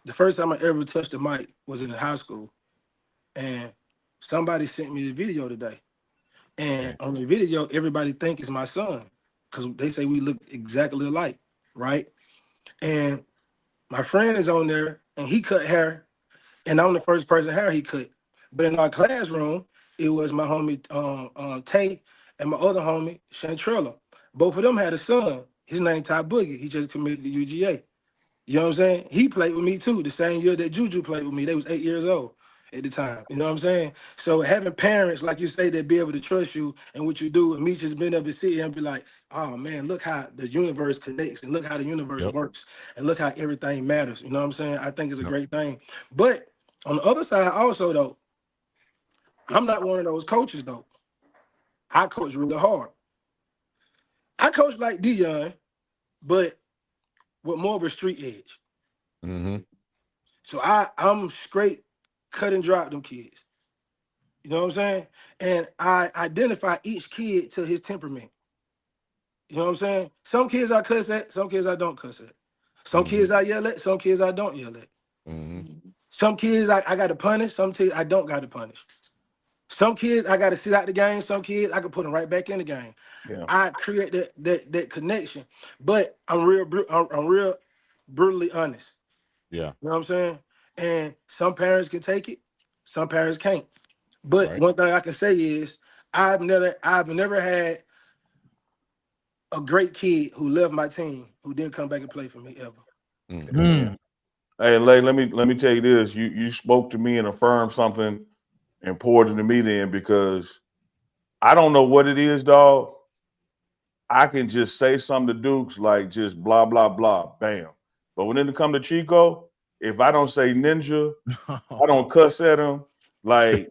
the first time I ever touched the mic was in high school. And somebody sent me the video today. And on the video, everybody think it's my son. Because they say we look exactly alike, right? And my friend is on there and he cut hair. And I'm the first person hair he cut. But in our classroom, it was my homie Tay and my other homie Chantrella. Both of them had a son. His name Ty Boogie. He just committed to UGA. You know what I'm saying? He played with me too, the same year that Juju played with me. They was 8 years old at the time. You know what I'm saying? So having parents, like you say, that be able to trust you and what you do, and me just being able to sit here and be like, oh man, look how the universe connects and look how the universe works and look how everything matters. You know what I'm saying? I think it's a great thing. But on the other side also though, I'm not one of those coaches though. I coach really hard. I coach like Deion, but with more of a street edge. So I'm straight cut and drop them kids. You know what I'm saying? And I identify each kid to his temperament. You know what I'm saying? Some kids I cuss at, some kids I don't cuss at. Some kids I yell at, some kids I don't yell at. Some kids I got to punish, some kids I don't got to punish. Some kids I got to sit out the game, some kids I can put them right back in the game. I create that connection, but I'm real brutally honest. Yeah. You know what I'm saying? And some parents can take it Some parents can't. But one thing I can say is I've never had a great kid who left my team who didn't come back and play for me ever. Hey, Lay, let me tell you this. You spoke to me and affirmed something important to me then, because I don't know what it is, dog. I can just say something to Dukes like just blah, blah, blah, bam. But when it come to Chico, if I don't say ninja, I don't cuss at him. Like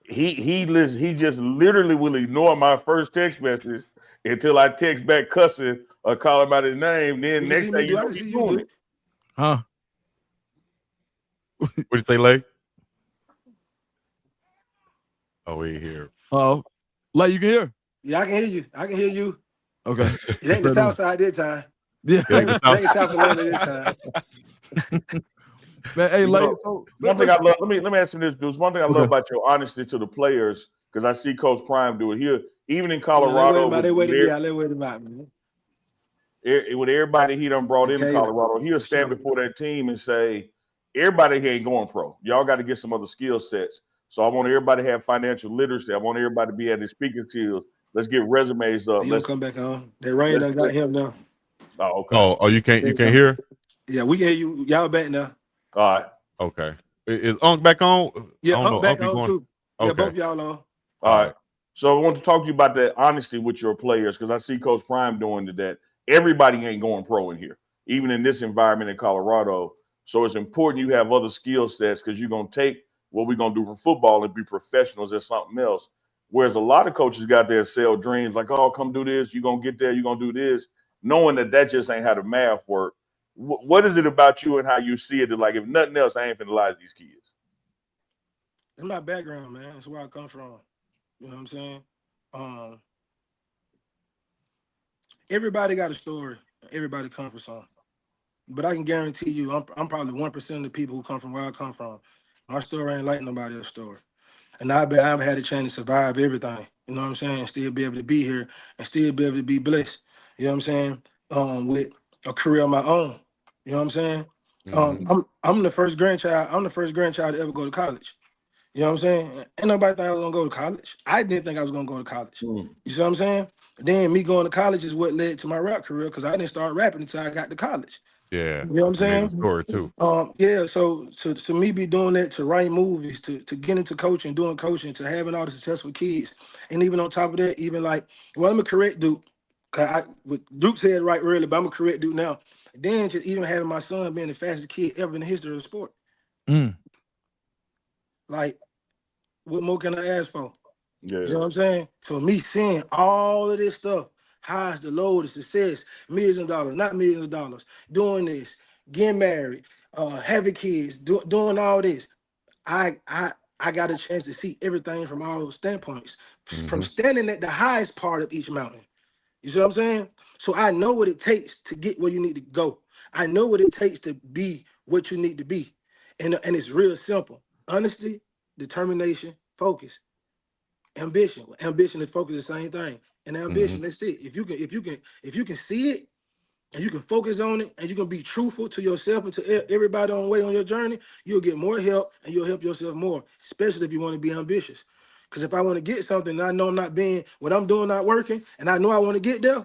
he just literally will ignore my first text message until I text back cussing or call him out his name. Then next thing you know, he's doing it. Huh? What'd you say, Lay? Oh, we here. Oh, Lay, you can hear? Yeah, I can hear you. I can hear you. Okay. It ain't the south side this time. Yeah. It ain't the south Atlanta this time. Man, hey, Lay, one thing I love. Let me ask you this, dude. One thing I love about your honesty to the players, because I see Coach Prime do it here, even in Colorado. They waited me out. They waited about me. With everybody he done brought into Colorado, he'll stand before that team and say, everybody here ain't going pro. Y'all got to get some other skill sets. So I want everybody to have financial literacy. I want everybody to be at the speaking skills. Let's get resumes up. Let's come back on. That rain done got him now. Oh, okay. Oh, you can't hear? Yeah, we can hear you. Y'all back now. All right. Okay. Is Unc back on? Yeah, Unc back on too. Yeah, both y'all on. All right. So I want to talk to you about that honesty with your players, because I see Coach Prime doing that. Everybody ain't going pro in here, even in this environment in Colorado. So it's important you have other skill sets, because you're going to take what we're going to do for football and be professionals at something else. Whereas a lot of coaches got there sell dreams like, oh, come do this. You're going to get there. You're going to do this, knowing that just ain't how the math work. What is it about you and how you see it that, like, if nothing else, I ain't finna lie to these kids? It's my background, man. That's where I come from. You know what I'm saying? Everybody got a story. Everybody come from something. But I can guarantee you, I'm probably 1% of the people who come from where I come from. My story ain't like nobody else's story. And I've had a chance to survive everything. You know what I'm saying? And still be able to be here and still be able to be blessed. You know what I'm saying? With a career of my own. You know what I'm saying? I'm the first grandchild. I'm the first grandchild to ever go to college. You know what I'm saying? Ain't nobody think I was gonna go to college. I didn't think I was gonna go to college. You see what I'm saying? Then me going to college is what led to my rap career, because I didn't start rapping until I got to college. Yeah, you know what I'm saying? Story too. Yeah. So to me be doing that, to write movies, to get into coaching, doing coaching, to having all the successful kids, and even on top of that, even like, well, I'm a correct Duke. Duke said right earlier, but I'm a correct Duke now. Then just even having my son being the fastest kid ever in the history of the sport. Like, what more can I ask for? Yeah. You know what I'm saying? So me seeing all of this stuff, highs, the low, the success, millions of dollars, not millions of dollars, doing this, getting married, having kids, doing all this. I got a chance to see everything from all those standpoints, from standing at the highest part of each mountain. You see what I'm saying? So I know what it takes to get where you need to go. I know what it takes to be what you need to be. And it's real simple. Honesty, determination, focus, ambition. Ambition and focus is the same thing. And ambition, that's it. If you can see it, and you can focus on it, and you can be truthful to yourself and to everybody on the way on your journey, you'll get more help, and you'll help yourself more, especially if you want to be ambitious. Because if I want to get something, and I know I'm not being, what I'm doing not working, and I know I want to get there,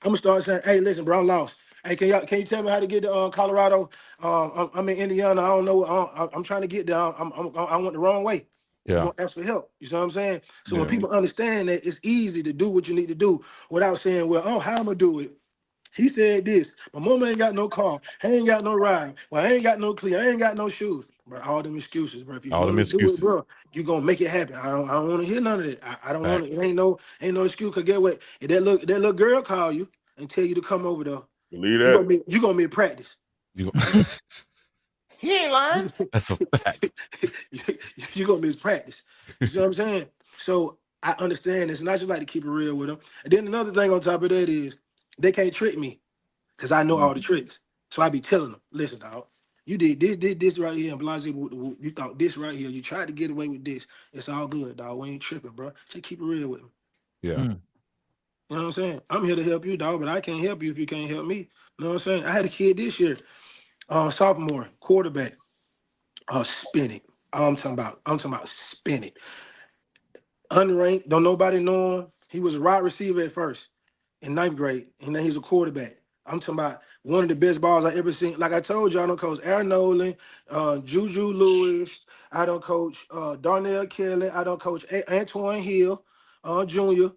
I'm gonna start saying, hey, listen, bro, I'm lost. Hey, can you tell me how to get to Colorado? I'm in Indiana. I don't know. I'm trying to get there. I went the wrong way. Yeah. You're gonna ask for help. You see what I'm saying? So when people understand that, it's easy to do what you need to do without saying, well, how I'm gonna do it. He said this. My mama ain't got no car. I ain't got no ride. Well, I ain't got no clean. I ain't got no shoes. Bro, all them excuses, bro. If you want to do it, bro, you gonna make it happen. I don't want to hear none of it. I don't want it. It ain't no excuse. Cause get what? If that little girl call you and tell you to come over there, believe that you gonna be in practice. He ain't lying. That's a fact. You're gonna miss practice. You see what I'm saying? So I understand this, and I just like to keep it real with them. And then another thing on top of that is they can't trick me, because I know all the tricks. So I be telling them, listen, dog, you did this right here, and Blase, you thought this right here. You tried to get away with this. It's all good, dog. We ain't tripping, bro. Just keep it real with me. Yeah. You know what I'm saying? I'm here to help you, dog, but I can't help you if you can't help me. You know what I'm saying? I had a kid this year, sophomore, quarterback, spinning. I'm talking about spin it. Unranked, don't nobody know him. He was a wide receiver at first in 9th grade, and then he's a quarterback. I'm talking about one of the best balls I ever seen. Like I told you, I don't coach Aaron Nolan, Juju Lewis. I don't coach Darnell Kelly. I don't coach Antoine Hill, Jr.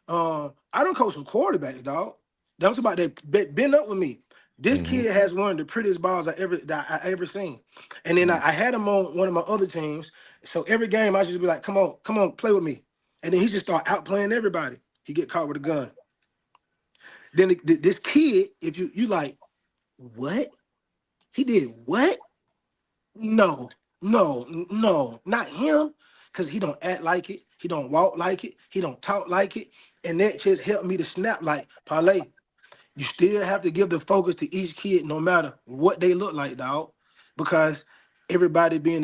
I don't coach some quarterbacks, dog. I'm talking about they been up with me. This kid has one of the prettiest balls I ever seen. And then I had him on one of my other teams. So every game I just be like, come on, play with me. And then he just start outplaying everybody. He get caught with a gun. Then this kid, if you like, what? He did what? No, not him. Because he don't act like it. He don't walk like it. He don't talk like it. And that just helped me to snap like, Parlay, you still have to give the focus to each kid no matter what they look like, dog. Because everybody be in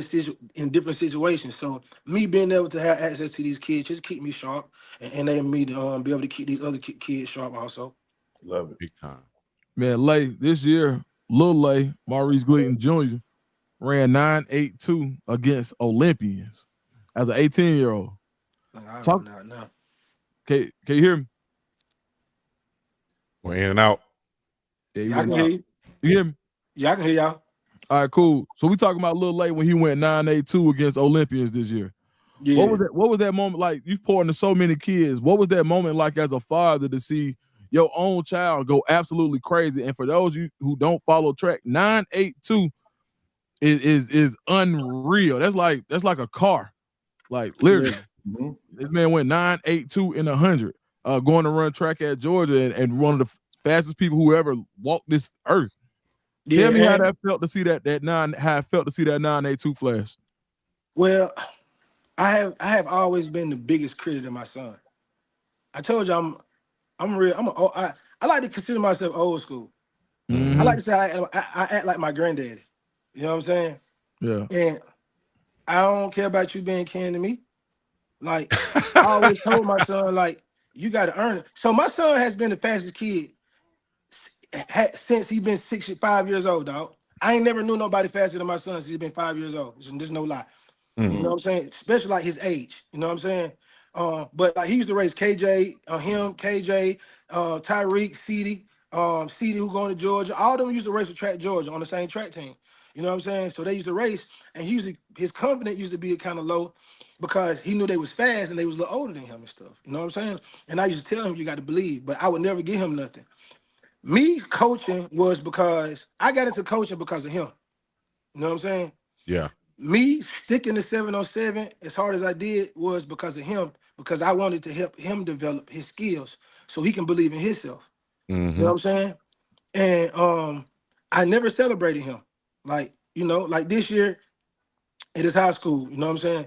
different situations. So me being able to have access to these kids just keep me sharp. And they me to be able to keep these other kids sharp also. Love it. Big time. Man, Lay, this year, Lil Lay, Maurice Gleason Jr., ran 9.82 against Olympians as an 18-year-old. Talk now. Can you hear me? We're in and out. Yeah, I can hear you. You hear me? Yeah, I can hear y'all. All right, cool. So we talking about Lil Lay when he went 9.82 against Olympians this year. Yeah. What was that moment like? You poured into so many kids. What was that moment like as a father to see your own child go absolutely crazy? And for those of you who don't follow track, 9.82 is unreal. That's like a car. Like literally. Mm-hmm. This man went 9.82 in 100, going to run track at Georgia and one of the fastest people who ever walked this earth. Yeah, Tell me how that felt to see how it felt to see that 9.82 flash. Well, I have always been the biggest critic of my son. I told you I like to consider myself old school. Mm-hmm. I like to say I act like my granddaddy. You know what I'm saying? Yeah. And I don't care about you being kin to me. Like I always told my son, like, you got to earn it. So my son has been the fastest kid since he's been 65 years old, dog. I ain't never knew nobody faster than my son since he's been 5 years old. There's no lie. You know what I'm saying? Especially like his age. You know what I'm saying? But like he used to race KJ, KJ, Tyreek, CD, who going to Georgia. All of them used to race with Track Georgia on the same track team. You know what I'm saying? So they used to race, and his confidence used to be kind of low because he knew they was fast and they was a little older than him and stuff. You know what I'm saying? And I used to tell him, you got to believe, but I would never give him nothing. Me coaching was because I got into coaching because of him. You know what I'm saying? Yeah. Me sticking to 707 as hard as I did was because of him, because I wanted to help him develop his skills so he can believe in himself. You know what I'm saying? And I never celebrated him. Like this year at his high school, you know what I'm saying?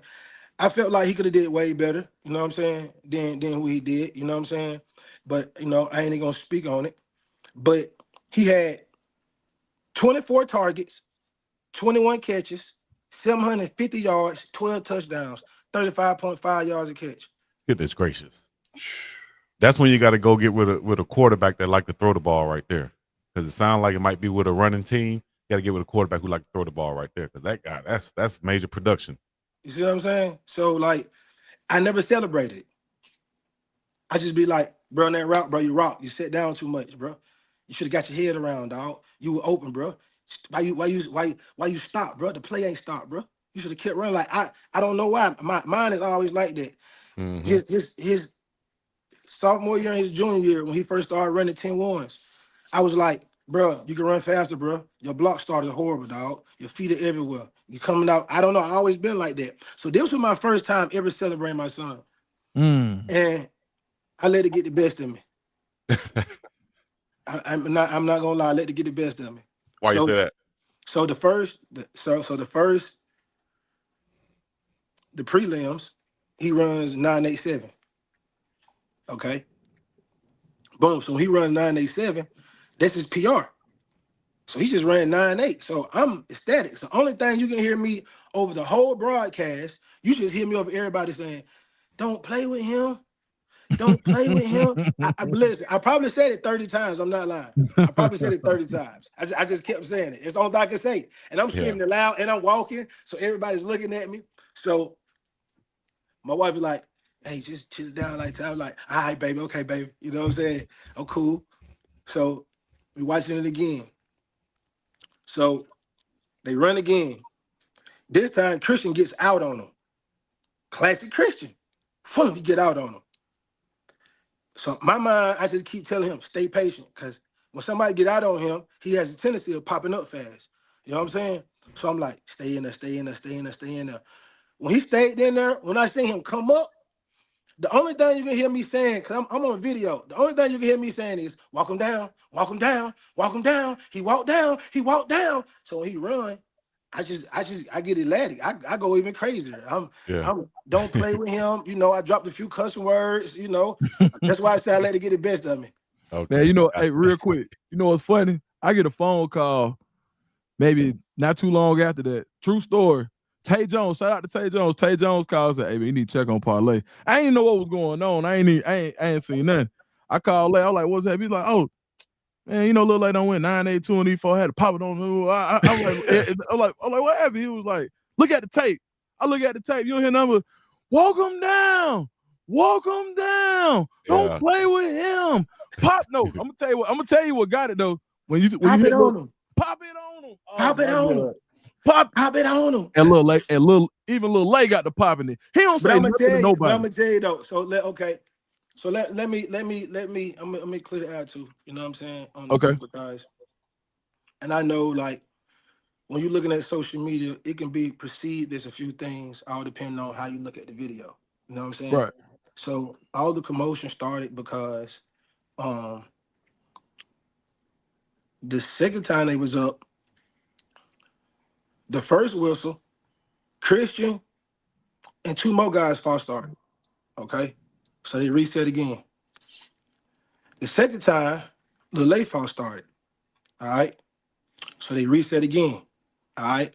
I felt like he could have did way better, you know what I'm saying, than who he did, you know what I'm saying? But, I ain't even going to speak on it. But he had 24 targets, 21 catches, 750 yards, 12 touchdowns, 35.5 yards a catch. Goodness gracious. That's when you got to go get with a quarterback that like to throw the ball right there. Because it sounds like it might be with a running team. You got to get with a quarterback who like to throw the ball right there. Because that guy, that's major production. You see what I'm saying? So, like, I never celebrated it. I just be like, bro, on that route, bro, you rock. You sit down too much, bro. You should have got your head around, dog. You were open, bro. Why you stop, bro? The play ain't stopped, bro. You should have kept running. Like I don't know why. Mine is always like that. His sophomore year and his junior year when he first started running 10-1s, I was like, bro, you can run faster, bro. Your block started horrible, dog. Your feet are everywhere. You coming out. I don't know. I always been like that. So this was my first time ever celebrating my son, and I let it get the best of me. I'm not gonna lie. I let it get the best of me. Why you say that? So the prelims, he runs 9.87. Okay. Boom. So he runs 9.87. That's his PR. So he just ran 9.8. So I'm ecstatic. So only thing you can hear me over the whole broadcast, you just hear me over everybody saying, "Don't play with him. Don't play with him. Listen, I probably said it 30 times. I'm not lying. I probably said it 30 times. I just kept saying it. It's the only thing I can say. And I'm screaming it loud and I'm walking. So everybody's looking at me. So my wife was like, hey, just chill down like that. I was like, all right, baby, okay, baby. You know what I'm saying? I'm cool. So we watching it again. So they run again. This time Christian gets out on him. Classic Christian. Boom, he get out on him. So my mind, I just keep telling him, stay patient, because when somebody get out on him, he has a tendency of popping up fast. You know what I'm saying? So I'm like, stay in there, stay in there, stay in there, stay in there. When he stayed in there, when I seen him come up, the only thing you can hear me saying, because I'm on video, the only thing you can hear me saying is, walk him down, walk him down, walk him down. He walked down, he walked down. So when he run, I get elatic. I go even crazier. I'm don't play with him. You know, I dropped a few cussing words, you know. That's why I say I let it get the best of me. Okay. Man, you know, hey, real quick, you know what's funny? I get a phone call maybe not too long after that. True story. Tay Jones, shout out to Tay Jones. Tay Jones calls and said, hey, man, you need to check on Parlay. I ain't know what was going on. I ain't seen nothing. I called Lay. I was like, what's that? He's like, oh, man, you know, little late on went 9-8-2 and E4 had to pop it on. I'm like, what happened? He was like, look at the tape. I look at the tape. You don't hear number. Walk him down. Walk him down. Don't play with him. Pop. No, I'm gonna tell you what got it though. When you pop it on him. Pop it on him. Pop it on him. Pop it on him. And even little Lay got the popping it. He don't say nothing to nobody. But I'm gonna tell you though. So let me clear the air too. You know what I'm saying? Okay. Guys. And I know, like, when you're looking at social media, it can be perceived as a few things, all depending on how you look at the video. You know what I'm saying? Right. So all the commotion started because the second time they was up, the first whistle, Christian and two more guys false started. Okay? So they reset again. The second time, the late false started. All right? So they reset again. All right?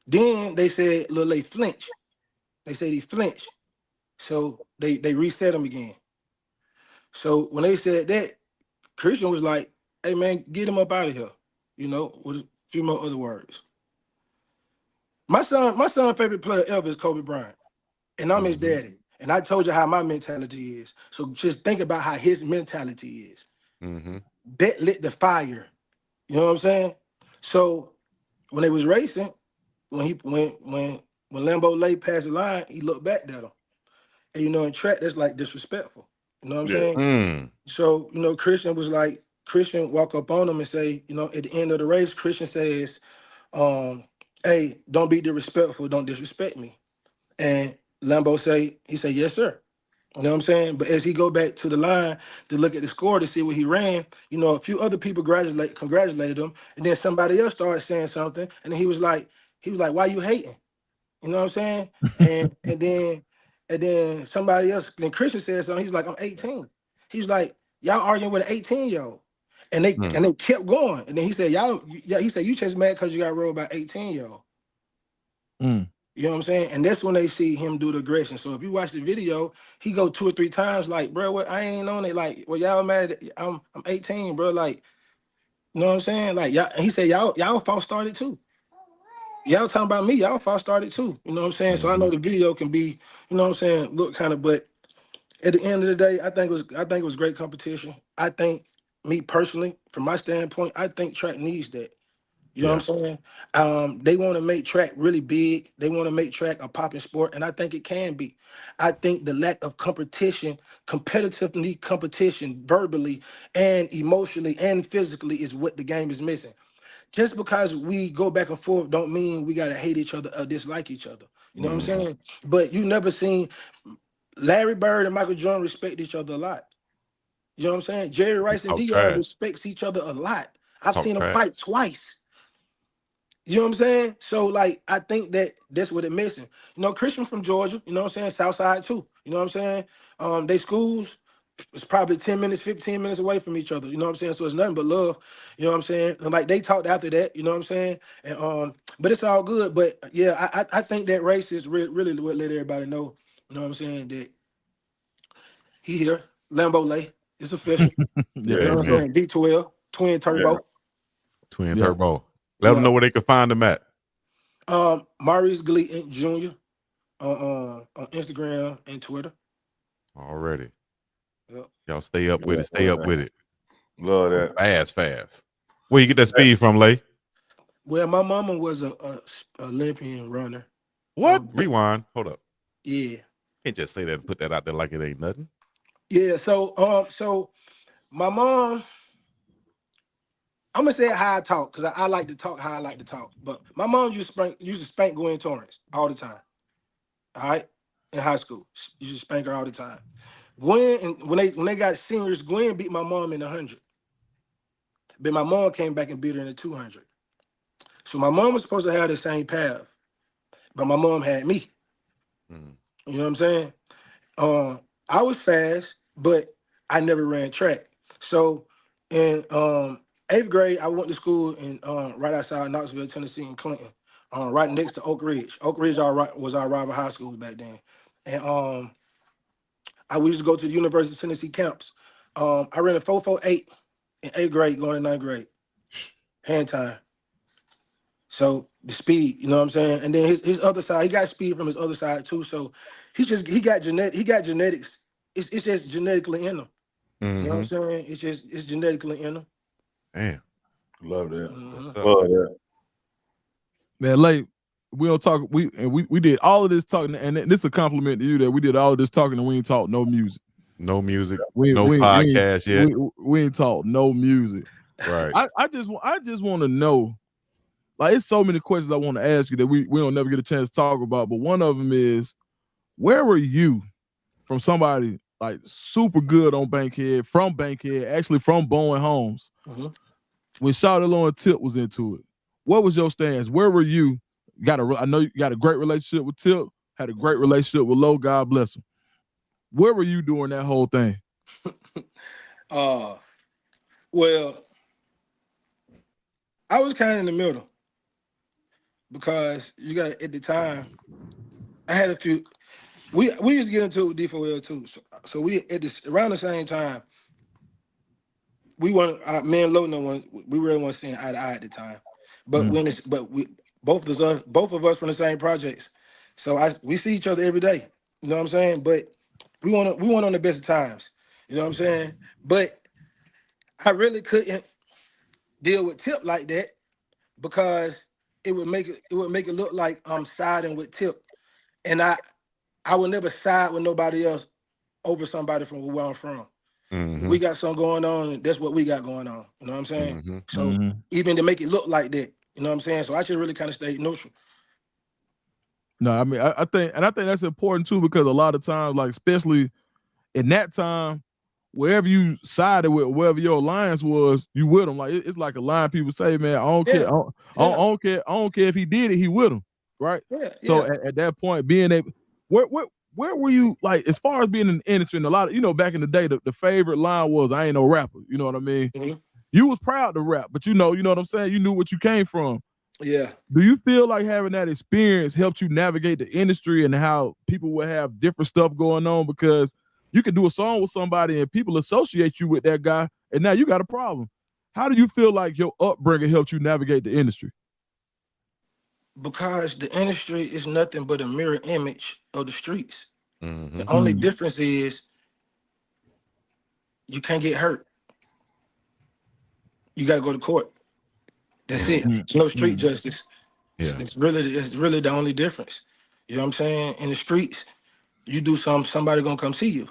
Then they said Lil Lay flinch. They said he flinched. So they reset him again. So when they said that, Christian was like, hey man, get him up out of here. You know, with a few more other words. My son's favorite player ever is Kobe Bryant. And I'm his daddy. And I told you how my mentality is. So just think about how his mentality is. That lit the fire. You know what I'm saying? So when they was racing, when Lambo Lay passed the line, he looked back at him. And you know, in track, that's like disrespectful. You know what I'm saying? So, you know, Christian walk up on him and say, you know, at the end of the race, Christian says, hey, don't be disrespectful, don't disrespect me. And Lambo he said, yes, sir. You know what I'm saying? But as he go back to the line to look at the score to see what he ran, you know, a few other people congratulated him, and then somebody else started saying something, and then he was like, why you hating? You know what I'm saying? And then somebody else, then Christian said something. He's like, I'm 18. He's like, y'all arguing with an 18-year-old. And they kept going. And then he said, you just mad because you got rolled by 18-year-old. You know what I'm saying? And that's when they see him do the aggression. So if you watch the video, he go 2 or 3 times like, bro, what, I ain't on it. Like, well, y'all mad at, I'm 18, bro. Like, you know what I'm saying? Like, y'all, he said, y'all false started too. Y'all talking about me, y'all false started too. You know what I'm saying? So I know the video can be, you know what I'm saying, look kind of, but at the end of the day, I think it was great competition. I think, me personally, from my standpoint, I think track needs that. You know what I'm saying? They want to make track really big. They want to make track a popping sport, and I think it can be. I think the lack of competition, competition verbally and emotionally and physically is what the game is missing. Just because we go back and forth don't mean we got to hate each other or dislike each other. You know what I'm saying? But you never seen Larry Bird and Michael Jordan respect each other a lot. You know what I'm saying? Jerry Rice and Deion respects each other a lot. I've seen them fight twice. You know what I'm saying? So, like, I think that's what it's missing. You know, Christian from Georgia, you know what I'm saying? Southside too. You know what I'm saying? They schools it's probably 10 minutes, 15 minutes away from each other. You know what I'm saying? So it's nothing but love. You know what I'm saying? And like they talked after that, you know what I'm saying? And but it's all good. But yeah, I think that race is really what let everybody know, you know what I'm saying, that He here. Lambo Lay. It's official. Yeah, You know what I'm saying? D12, twin turbo. Twin turbo. Let them Yeah. know where they can find them at. Maurice Glee Jr. On Instagram and Twitter. Already. Yep. Y'all stay up with it. Stay up with it. Love that. Fast. Where you get that speed from, Lay? Well, my mama was a Olympian runner. What? Rewind. Hold up. Yeah. Can't just say that and put that out there like it ain't nothing. Yeah. So my mom, I'm gonna say how I talk because I like to talk how I like to talk. But my mom used to spank Gwen Torrance all the time. All right, in high school, used to spank her all the time. Gwen, and when they got seniors, Gwen beat my mom in the 100. But my mom came back and beat her in the 200. So my mom was supposed to have the same path, but my mom had me. Mm. You know what I'm saying? I was fast, but I never ran track. So in 8th grade, I went to school in right outside Knoxville, Tennessee, in Clinton, right next to Oak Ridge. Oak Ridge was our rival high school back then. And I used to go to the University of Tennessee camps. I ran a 4.48 in 8th grade, going to 9th grade. Hand time. So the speed, you know what I'm saying? And then his other side, he got speed from his other side too. So he got genetics. It's just genetically in him. Mm-hmm. You know what I'm saying? It's genetically in him. Damn. Love that. Mm-hmm. Love that. Man, like we don't talk. We did all of this talking, and this is a compliment to you that we did all of this talking and we ain't talk no music. No music. No podcast yet. We ain't talk no music. Right. I just want to know. Like, it's so many questions I want to ask you that we don't never get a chance to talk about. But one of them is, where were you from somebody like super good on Bankhead, from Bankhead, actually from Bowen Homes, when Shawty Low and Tip was into it? What was your stance? Where were you? I know you got a great relationship with Tip, had a great relationship with Low, God bless him. Where were you doing that whole thing? Well, I was kind of in the middle because you got at the time I had a few. We used to get into it with D4L too. So we around the same time. We weren't me and Low we really weren't seeing eye to eye at the time. But both of us from the same projects. So we see each other every day. You know what I'm saying? But we want on the best of times. You know what I'm saying? But I really couldn't deal with Tip like that because it would make it look like I'm siding with Tip. And I would never side with nobody else over somebody from where I'm from. Mm-hmm. We got something going on, and that's what we got going on. You know what I'm saying? Mm-hmm. So even to make it look like that, you know what I'm saying? So I should really kind of stay neutral. No, I mean, I think that's important too, because a lot of times, like especially in that time, wherever you sided with, wherever your alliance was, you with them. Like it's like a line people say, man, I don't care. I don't care if he did it, he with him, right? Yeah. So at that point, being able, where were you, like, as far as being in the industry? And a lot of, back in the day, the favorite line was, I ain't no rapper. You know what I mean? Mm-hmm. You was proud to rap, but you know what I'm saying? You knew what you came from. Yeah. Do you feel like having that experience helped you navigate the industry and how people will have different stuff going on? Because you can do a song with somebody and people associate you with that guy, and now you got a problem. How do you feel like your upbringing helped you navigate the industry? Because the industry is nothing but a mirror image of the streets. Mm-hmm. The only difference is you can't get hurt. You got to go to court. That's it. There's no street justice. Yeah. It's really the only difference. You know what I'm saying? In the streets, you do somebody gonna come see you.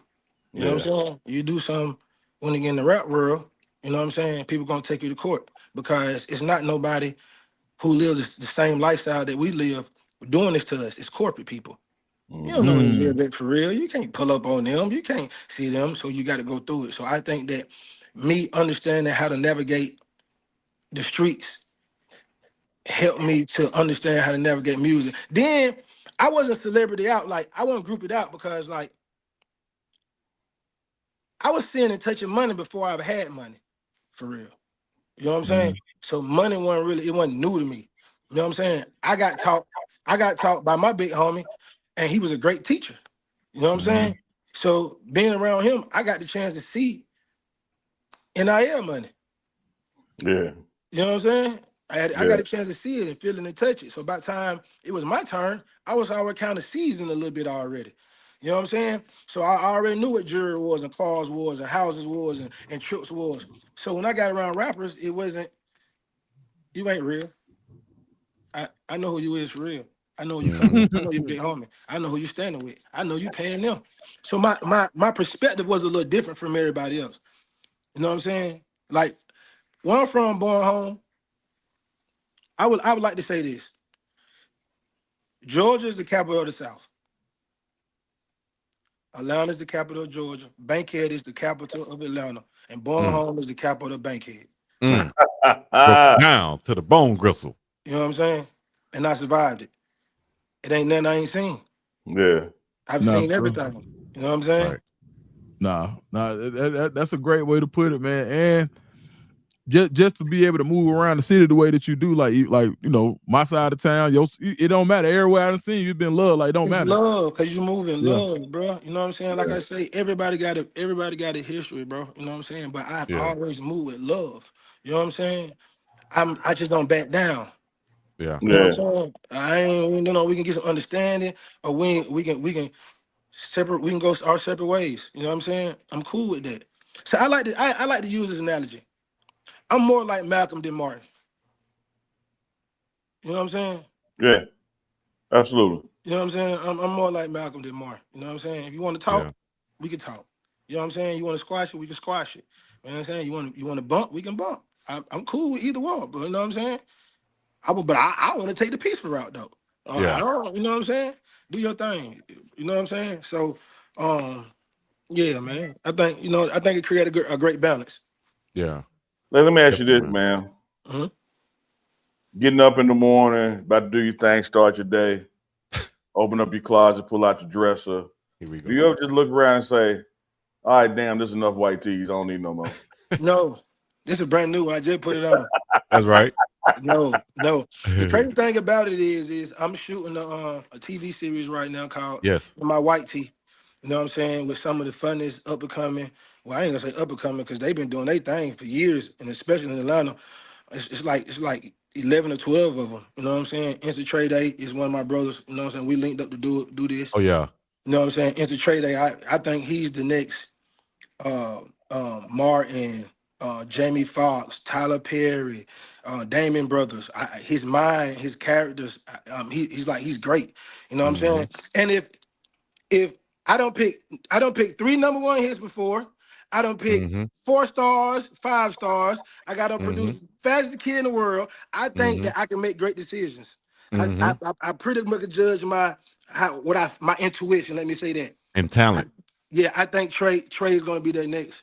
You know what I'm saying? You do something when you get in the rap world, you know what I'm saying? People gonna take you to court because it's not nobody who lives the same lifestyle that we live doing this to us. It's corporate people. You don't know who live it for real. You can't pull up on them. You can't see them. So you got to go through it. So I think that me understanding how to navigate the streets helped me to understand how to navigate music. Then I wasn't celebrity out. Like, I wasn't group it out because, like, I was seeing and touching money before I ever had money, for real. You know what I'm saying? So money it wasn't new to me. You know what I'm saying? I got taught by my big homie, and he was a great teacher. You know what I'm saying? So being around him, I got the chance to see NIL money. Yeah. You know what I'm saying? I got a chance to see it and feel it and touch it. So by the time it was my turn, I was already kind of seasoned a little bit already. You know what I'm saying? So I already knew what jury was and clause was and houses was and trips was. So when I got around rappers, it wasn't, you ain't real. I know who you is for real. I know who you coming with. I know you big homie. I know who you standing with. I know you paying them. So my perspective was a little different from everybody else. You know what I'm saying? Like where I'm from, born home, I would like to say this. Georgia is the capital of the South. Atlanta is the capital of Georgia. Bankhead is the capital of Atlanta. And born home is the capital of Bankhead. Broke down to the bone gristle. You know what I'm saying? And I survived it. It ain't nothing I ain't seen. Yeah. I've seen everything. You know what I'm saying? Right. That's a great way to put it, man. And just to be able to move around the city the way that you do, like you know, my side of town, it don't matter. Everywhere I've seen you've been loved, like it don't matter. Love, cause you move in love, bro. You know what I'm saying? Like I say, everybody got a history, bro. You know what I'm saying? But I've always moved with love. You know what I'm saying? I just don't back down. Yeah. You know what I'm saying? I ain't, you know, we can get some understanding, or we can separate. We can go our separate ways. You know what I'm saying? I'm cool with that. So I like to use this analogy. I'm more like Malcolm than Martin. You know what I'm saying? Yeah, absolutely. You know what I'm saying? I'm more like Malcolm than Martin. You know what I'm saying? If you want to talk, we can talk. You know what I'm saying? You want to squash it, we can squash it. You know what I'm saying? You want to bump, we can bump. I'm cool with either one, but you know what I'm saying? I want to take the peaceful route though. I don't, you know what I'm saying? Do your thing. You know what I'm saying? So, yeah, man. I think it created a great balance. Yeah. Let me ask you this, man. Uh-huh. Getting up in the morning, about to do your thing, start your day, open up your closet, pull out your dresser. Here we go. Do you ever just look around and say, all right, damn, there's enough white tees. I don't need no more. No, this is brand new. I just put it on. That's right. No. The crazy thing about it is I'm shooting a TV series right now called My White Tee. You know what I'm saying? With some of the funniest up and coming. Well, I ain't gonna say up and coming because they've been doing their thing for years, and especially in Atlanta, it's like 11 or 12 of them. You know what I'm saying? Instant Trade Day is one of my brothers. You know what I'm saying? We linked up to do this. Oh yeah. You know what I'm saying? Instant Trade Day. I think he's the next Martin, Jamie Foxx, Tyler Perry, Damon Brothers. His mind, his characters. He's great. You know what I'm saying? And if I don't pick 3 number 1 hits before, I don't pick 4 stars, 5 stars. I got to produce fastest kid in the world. I think that I can make great decisions. I pretty much judge my intuition. Let me say that. And talent. I think Trey is going to be their next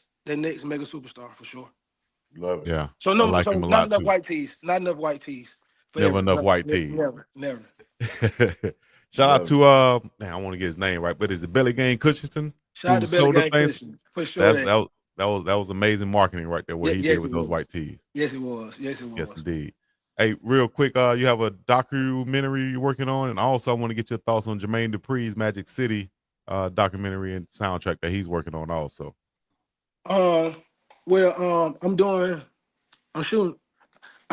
mega superstar for sure. Love it. Yeah. So not enough white tees. Not enough white tees. Never enough white tees. Never. Shout out to man, I want to get his name right, but is it Belly Gang Cushington? Shout out to Belly Gang Cushington for sure. That was amazing marketing right there. What he did with those white tees. Yes, it was. Yes, indeed. Hey, real quick, you have a documentary you're working on, and also I want to get your thoughts on Jermaine Dupri's Magic City documentary and soundtrack that he's working on also. I'm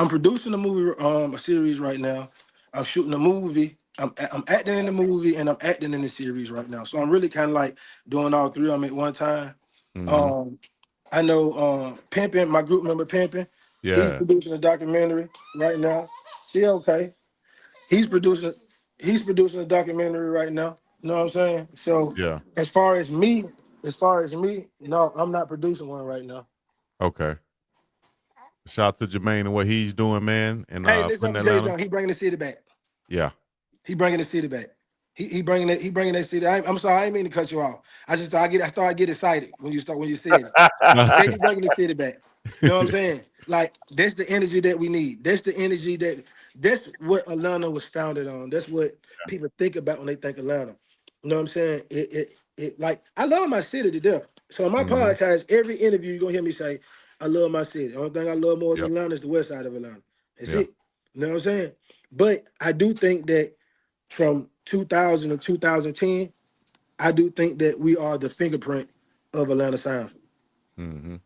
producing a movie, a series right now. I'm shooting a movie. I'm acting in the movie and I'm acting in the series right now. So I'm really kind of like doing all 3 of them at one time. I know Pimpin', my group member Pimpin'. Yeah. He's producing a documentary right now. She okay. He's producing a documentary right now. You know what I'm saying? So as far as me, no, I'm not producing one right now. Okay. Shout out to Jermaine and what he's doing, man. And hey, listen, he bringing the city back. Yeah. He bringing the city back. He bringing that city. I'm sorry, I didn't mean to cut you off. I started to get excited when you said it. He bringing the city back. You know what I'm saying? Like that's the energy that we need. That's the energy that's what Atlanta was founded on. That's what people think about when they think Atlanta. You know what I'm saying? It like I love my city to death. So on my podcast, every interview you're gonna hear me say, I love my city. The only thing I love more than Atlanta is the west side of Atlanta. That's it. You know what I'm saying? But I do think that from 2000 to 2010, I do think that we are the fingerprint of Atlanta Sound. Mm-hmm.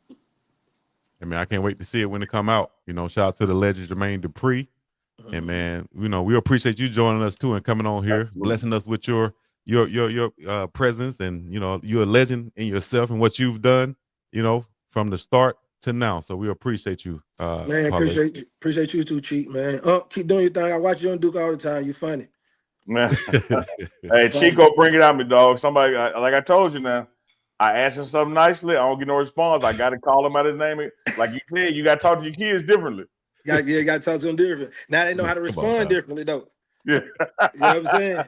I mean, I can't wait to see it when it come out. You know, shout out to the legend Jermaine Dupri. And man, you know, we appreciate you joining us too and coming on here, Absolutely. blessing us with your presence. And you know, you're a legend in yourself and what you've done, you know, from the start to now. So we appreciate you. Man, Parlay. appreciate you too, Cheat, man. Keep doing your thing. I watch you on Duke all the time. You funny. Man. Hey, Chico, bring it out me, dog. Somebody, like I told you now, I asked him something nicely. I don't get no response. I got to call him out his name. Like you said, you got to talk to your kids differently. Got to talk to them different. Now they know how to respond differently, though. Yeah. You know what I'm saying?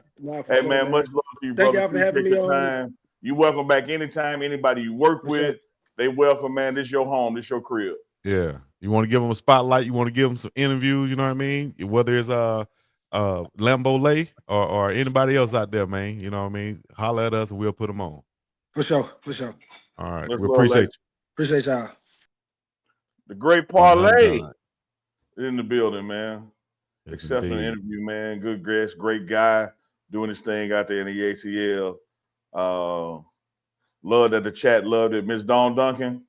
Hey, man, much love to you, Thank brother. y'all for having me on. You welcome back anytime. Anybody you work with, they welcome, man. This your home. This your crib. Yeah. You want to give them a spotlight. You want to give them some interviews. You know what I mean? Whether it's Lambo Lay or anybody else out there, man. You know what I mean? Holler at us and we'll put them on. For sure. All right. Much we love, appreciate you. Appreciate y'all. The great Parlay in the building, man. Yes, Exceptional interview, man. Good guest, great guy doing his thing out there in the ATL. Love that the chat loved it. Miss Dawn Duncan.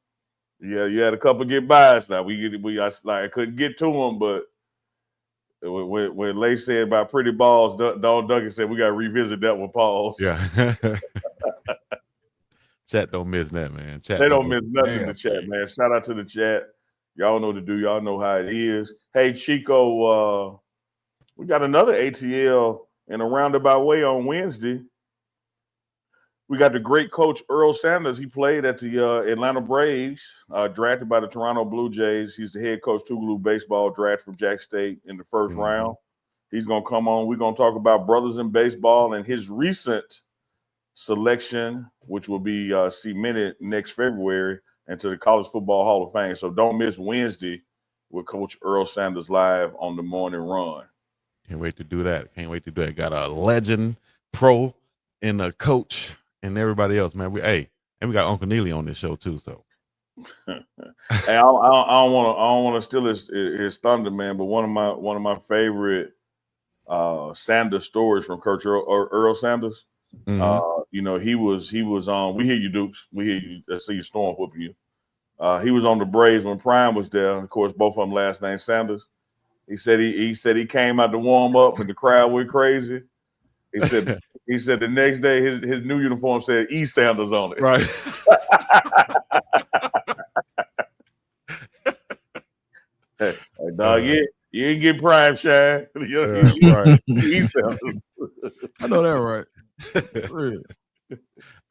Yeah, you had a couple get bys now. I couldn't get to them, but when Lay said about pretty balls, Dawn Duncan said we got to revisit that one. Pause. Yeah. Chat don't miss that, man. Chat they don't miss nothing in the chat, man. Shout out to the chat. Y'all know what to do. Y'all know how it is. Hey, Chico, we got another ATL in a roundabout way on Wednesday. We got the great coach Earl Sanders. He played at the Atlanta Braves, drafted by the Toronto Blue Jays. He's the head coach, Tougaloo baseball, drafted from Jack State in the first round. He's going to come on. We're going to talk about brothers in baseball and his recent selection, which will be cemented next February into the College Football Hall of Fame. So don't miss Wednesday with Coach Earl Sanders live on the morning run. Can't wait to do that. Got a legend, pro, and a coach, and everybody else, man. And we got Uncle Neely on this show too. So, hey, I don't want to steal his thunder, man. But one of my favorite Sanders stories from Coach Earl Sanders. You know, he was on. We hear you, Dukes. We hear you. I see you, Storm whooping you. He was on the Braves when Prime was there. Of course, both of them last name Sanders. He said he came out to warm up and the crowd went crazy. He said the next day his new uniform said E Sanders on it. Right. Hey, dog, you ain't get Prime shine. Right. E Sanders. I know that right.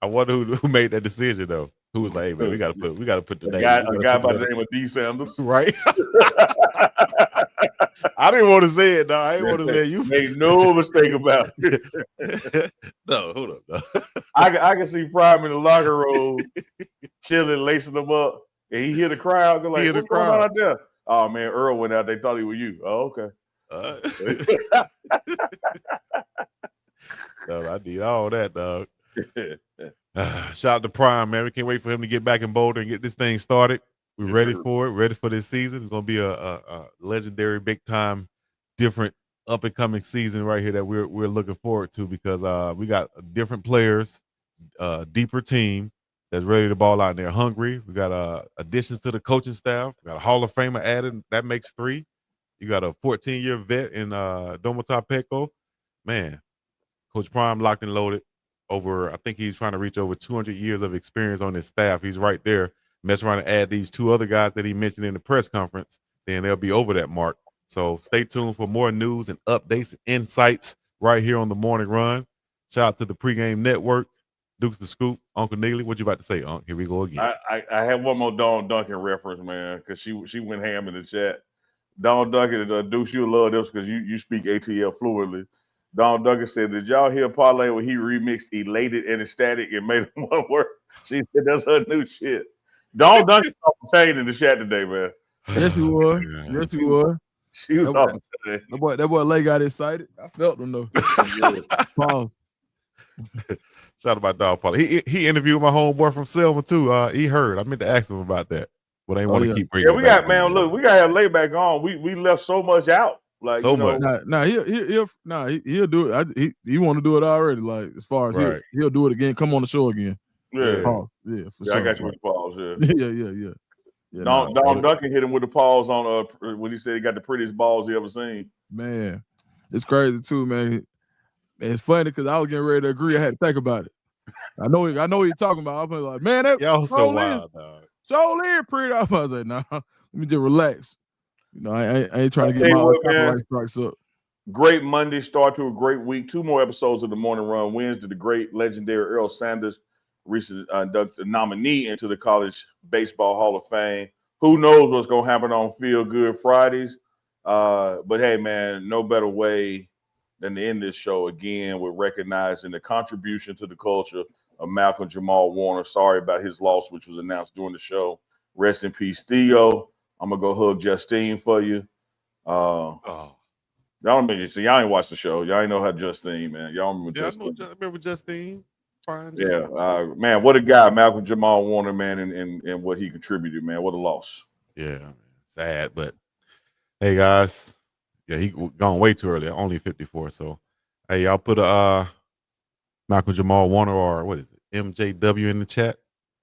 I wonder who made that decision though. Who was like, "Hey man, we gotta put the name." A guy by the name of D Sanders, right? I didn't want to say it, though. I didn't want to say it. You made no mistake about it. No, hold up. No. I can see Prime in the locker room, chilling, lacing them up, and he hear the crowd go like, "What's going on out there?" Oh man, Earl went out. They thought he was you. Oh, okay. No, I did all that, dog. Shout out to Prime, man. We can't wait for him to get back in Boulder and get this thing started. We're ready for it. Ready for this season. It's going to be a legendary, big time, different up and coming season right here that we're looking forward to because we got different players, deeper team that's ready to ball out and they're hungry. We got additions to the coaching staff. We got a Hall of Famer added. That makes 3. You got a 14-year vet in Domota Peko. Man, Coach Prime locked and loaded. I think he's trying to reach over 200 years of experience on his staff. He's right there. Mess around to add these 2 other guys that he mentioned in the press conference. Then they'll be over that mark. So stay tuned for more news and updates and insights right here on the morning run. Shout out to the Pregame Network. Dukes the Scoop. Uncle Neely, what you about to say, Unc? Here we go again. I have one more Dawn Duncan reference, man, because she went ham in the chat. Dawn Duncan, Dukes, you'll love this because you speak ATL fluently. Dawn Duncan said, "Did y'all hear Parlay when he remixed Elated and Ecstatic and made him one word?" She said, "That's her new shit." Dawn Duncan off the chain in the chat today, man. Yes, we were. Yes, we were. She was off the chain. That boy Lay got excited. I felt him though. Pause. Shout out about dog Parlay. He interviewed my homeboy from Selma too. He heard. I meant to ask him about that, but I didn't want to keep bringing. Yeah, we got man. Look, we got to have Lay back on. We left so much out. Like, So you know, much. He'll do it. He want to do it already. Like as far as Right. he'll do it again. Come on the show again. yeah. Pause. Yeah, for Yeah, sure. I got you with the pause. Yeah. Yeah. Don Duncan hit him with the pause on when he said he got the prettiest balls he ever seen. Man, it's crazy too, man. And it's funny because I was getting ready to agree. I had to think about it. I know what you're talking about. I was like, man, that Y'all so wild, dog. Jolie pretty. I was like, nah, let me just relax. You know, I ain't trying to get tell you my what, copyright strikes up. Great Monday start to a great week. 2 more episodes of the Morning Run. Wednesday, the great legendary Earl Sanders, recently inducted nominee into the College Baseball Hall of Fame. Who knows what's going to happen on Feel Good Fridays? But hey, man, no better way than to end this show again with recognizing the contribution to the culture of Malcolm-Jamal Warner. Sorry about his loss, which was announced during the show. Rest in peace, Theo. I'm going to go hug Justine for you. Y'all ain't watched the show. Y'all ain't know how Justine, man. Y'all remember Justine? I remember Justine. Fine. Yeah, man, what a guy, Malcolm-Jamal Warner, man, and what he contributed, man. What a loss. Yeah, sad, but hey, guys, yeah, he gone way too early. Only 54. So, hey, y'all put a Malcolm-Jamal Warner or what is it, MJW in the chat,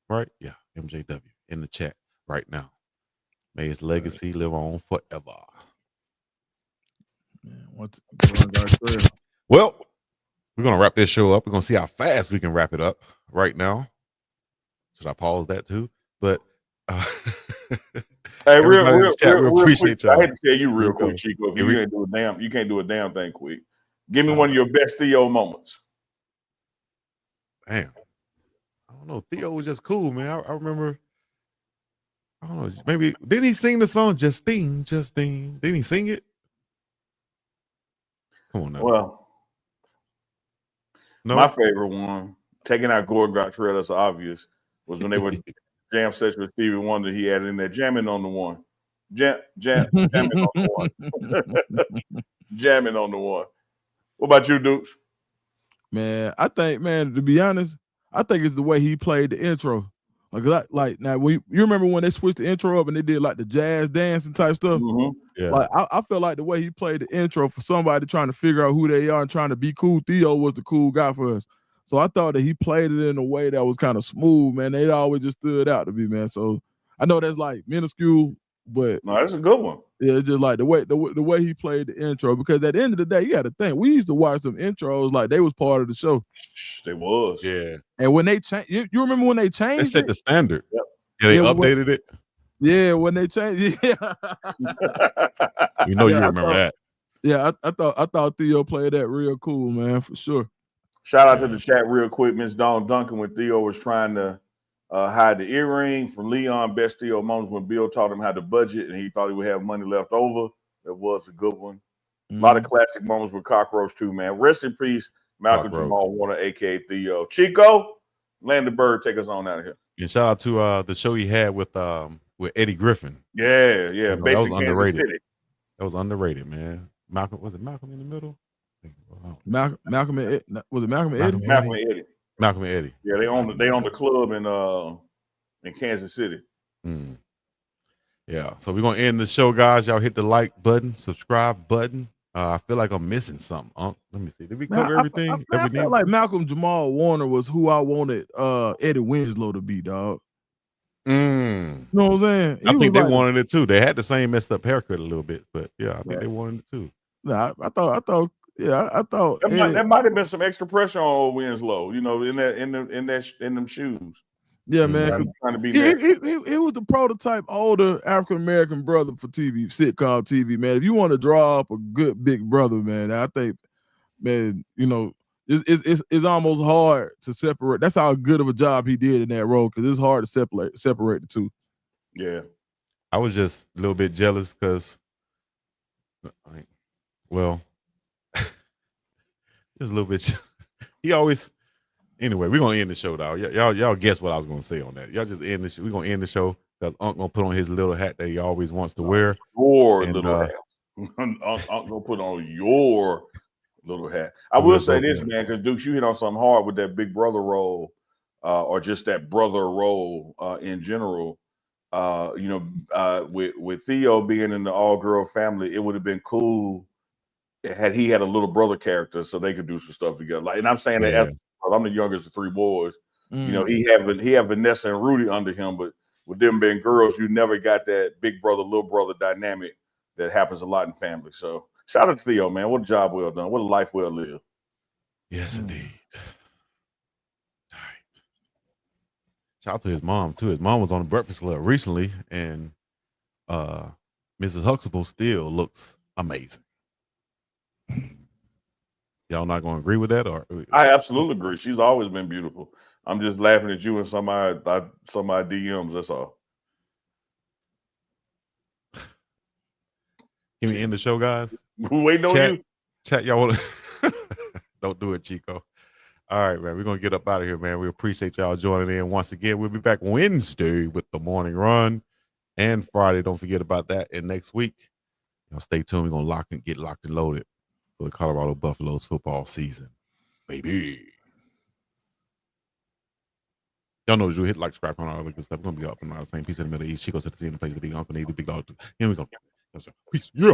right? Yeah, MJW in the chat right now. May his legacy live on forever. Well, we're gonna wrap this show up. We're gonna see how fast we can wrap it up right now. Should I pause that too? But hey, real appreciate y'all. I hate to tell you real quick, Chico. If you can't do a damn thing quick. Give me one of your best Theo moments. Damn. I don't know. Theo was just cool, man. I remember. I don't know. Maybe didn't he sing the song Justine? Didn't he sing it? Come on now. Well, my favorite one, taking out Gordon Gartrell, that's obvious, was when they were jam session with Stevie Wonder. He added in there jamming on the one. Jamming on the one. Jamming on the one. What about you, Dukes? Man, I think, man, to be honest, I think it's the way he played the intro. Like now, you remember when they switched the intro up and they did like the jazz dancing type stuff? Mm-hmm. Yeah. Like I feel like the way he played the intro for somebody trying to figure out who they are and trying to be cool, Theo was the cool guy for us. So I thought that he played it in a way that was kind of smooth, man. They always just stood out to me, man. So I know that's like minuscule, but no, that's a good one. Yeah, it's just like the way he played the intro. Because at the end of the day, you got to think we used to watch some intros like they was part of the show. They was, yeah. And when they changed, you remember when they changed? They set the standard. Yep. Yeah, they updated it. Yeah, when they changed. Yeah, you remember that. Yeah, I thought Theo played that real cool, man, for sure. Shout out to the chat real quick. Miss Dawn Duncan when Theo was trying to hide the earring from Leon. Best Theo moments when Bill taught him how to budget and he thought he would have money left over. That was a good one. A lot of classic moments with Cockroach too, man. Rest in peace, Malcolm-Jamal Warner, aka Theo. Chico, land the bird, take us on out of here. And shout out to the show he had with Eddie Griffin. Yeah. That was underrated. That was underrated, man. Was it Malcolm in the Middle? Malcolm and was it Malcolm and Eddie? Malcolm and Eddie. Yeah, they own the club in Kansas City. Yeah, so we're gonna end the show, guys. Y'all hit the like button, subscribe button. I feel like I'm missing something. Let me see. Did we cover everything? I felt like Malcolm-Jamal Warner was who I wanted Eddie Winslow to be, dog. You know what I'm saying? I think they wanted it too. They had the same messed up haircut a little bit, but yeah, I think they wanted it too. Nah, I thought that might have been some extra pressure on old Winslow, in them shoes. Yeah, man. Trying to be he was the prototype older African American brother for sitcom TV, man. If you want to draw up a good big brother, man, I think, man, it's almost hard to separate. That's how good of a job he did in that role, because it's hard to separate the two. Yeah, I was just a little bit jealous because, well, just a little bit. He always. Anyway, we're gonna end the show, dog. Y'all guess what I was gonna say on that. Y'all just end the show. We're gonna end the show because Unc gonna put on his little hat that he always wants to wear. Your little hat. Unc gonna put on your little hat. I will say this, man, because Dukes, you hit on something hard with that big brother role, or just that brother role in general. with Theo being in the all-girl family, it would have been cool had he had a little brother character so they could do some stuff together. Like, and I'm saying that as I'm the youngest of 3 boys. You know, he had Vanessa and Rudy under him, but with them being girls, you never got that big brother, little brother dynamic that happens a lot in families. So shout out to Theo, man. What a job well done. What a life well lived. Yes, indeed. All right. Shout out to his mom, too. His mom was on the Breakfast Club recently, and Mrs. Huxtable still looks amazing. Y'all not going to agree with that? Or I absolutely agree. She's always been beautiful. I'm just laughing at you and some of my DMs. That's all. Can we end the show, guys? Waiting on you. Chat, y'all want to... Don't do it, Chico. All right, man. We're going to get up out of here, man. We appreciate y'all joining in once again. We'll be back Wednesday with the morning run and Friday. Don't forget about that. And next week, y'all stay tuned. We're going to get locked and loaded for the Colorado Buffaloes football season. Baby. Y'all know, hit like, subscribe on all the good stuff. We're going to be up in the same piece in the Middle East. Chico said to see in the place to be on the big dog. Here we go. Peace. Yeah.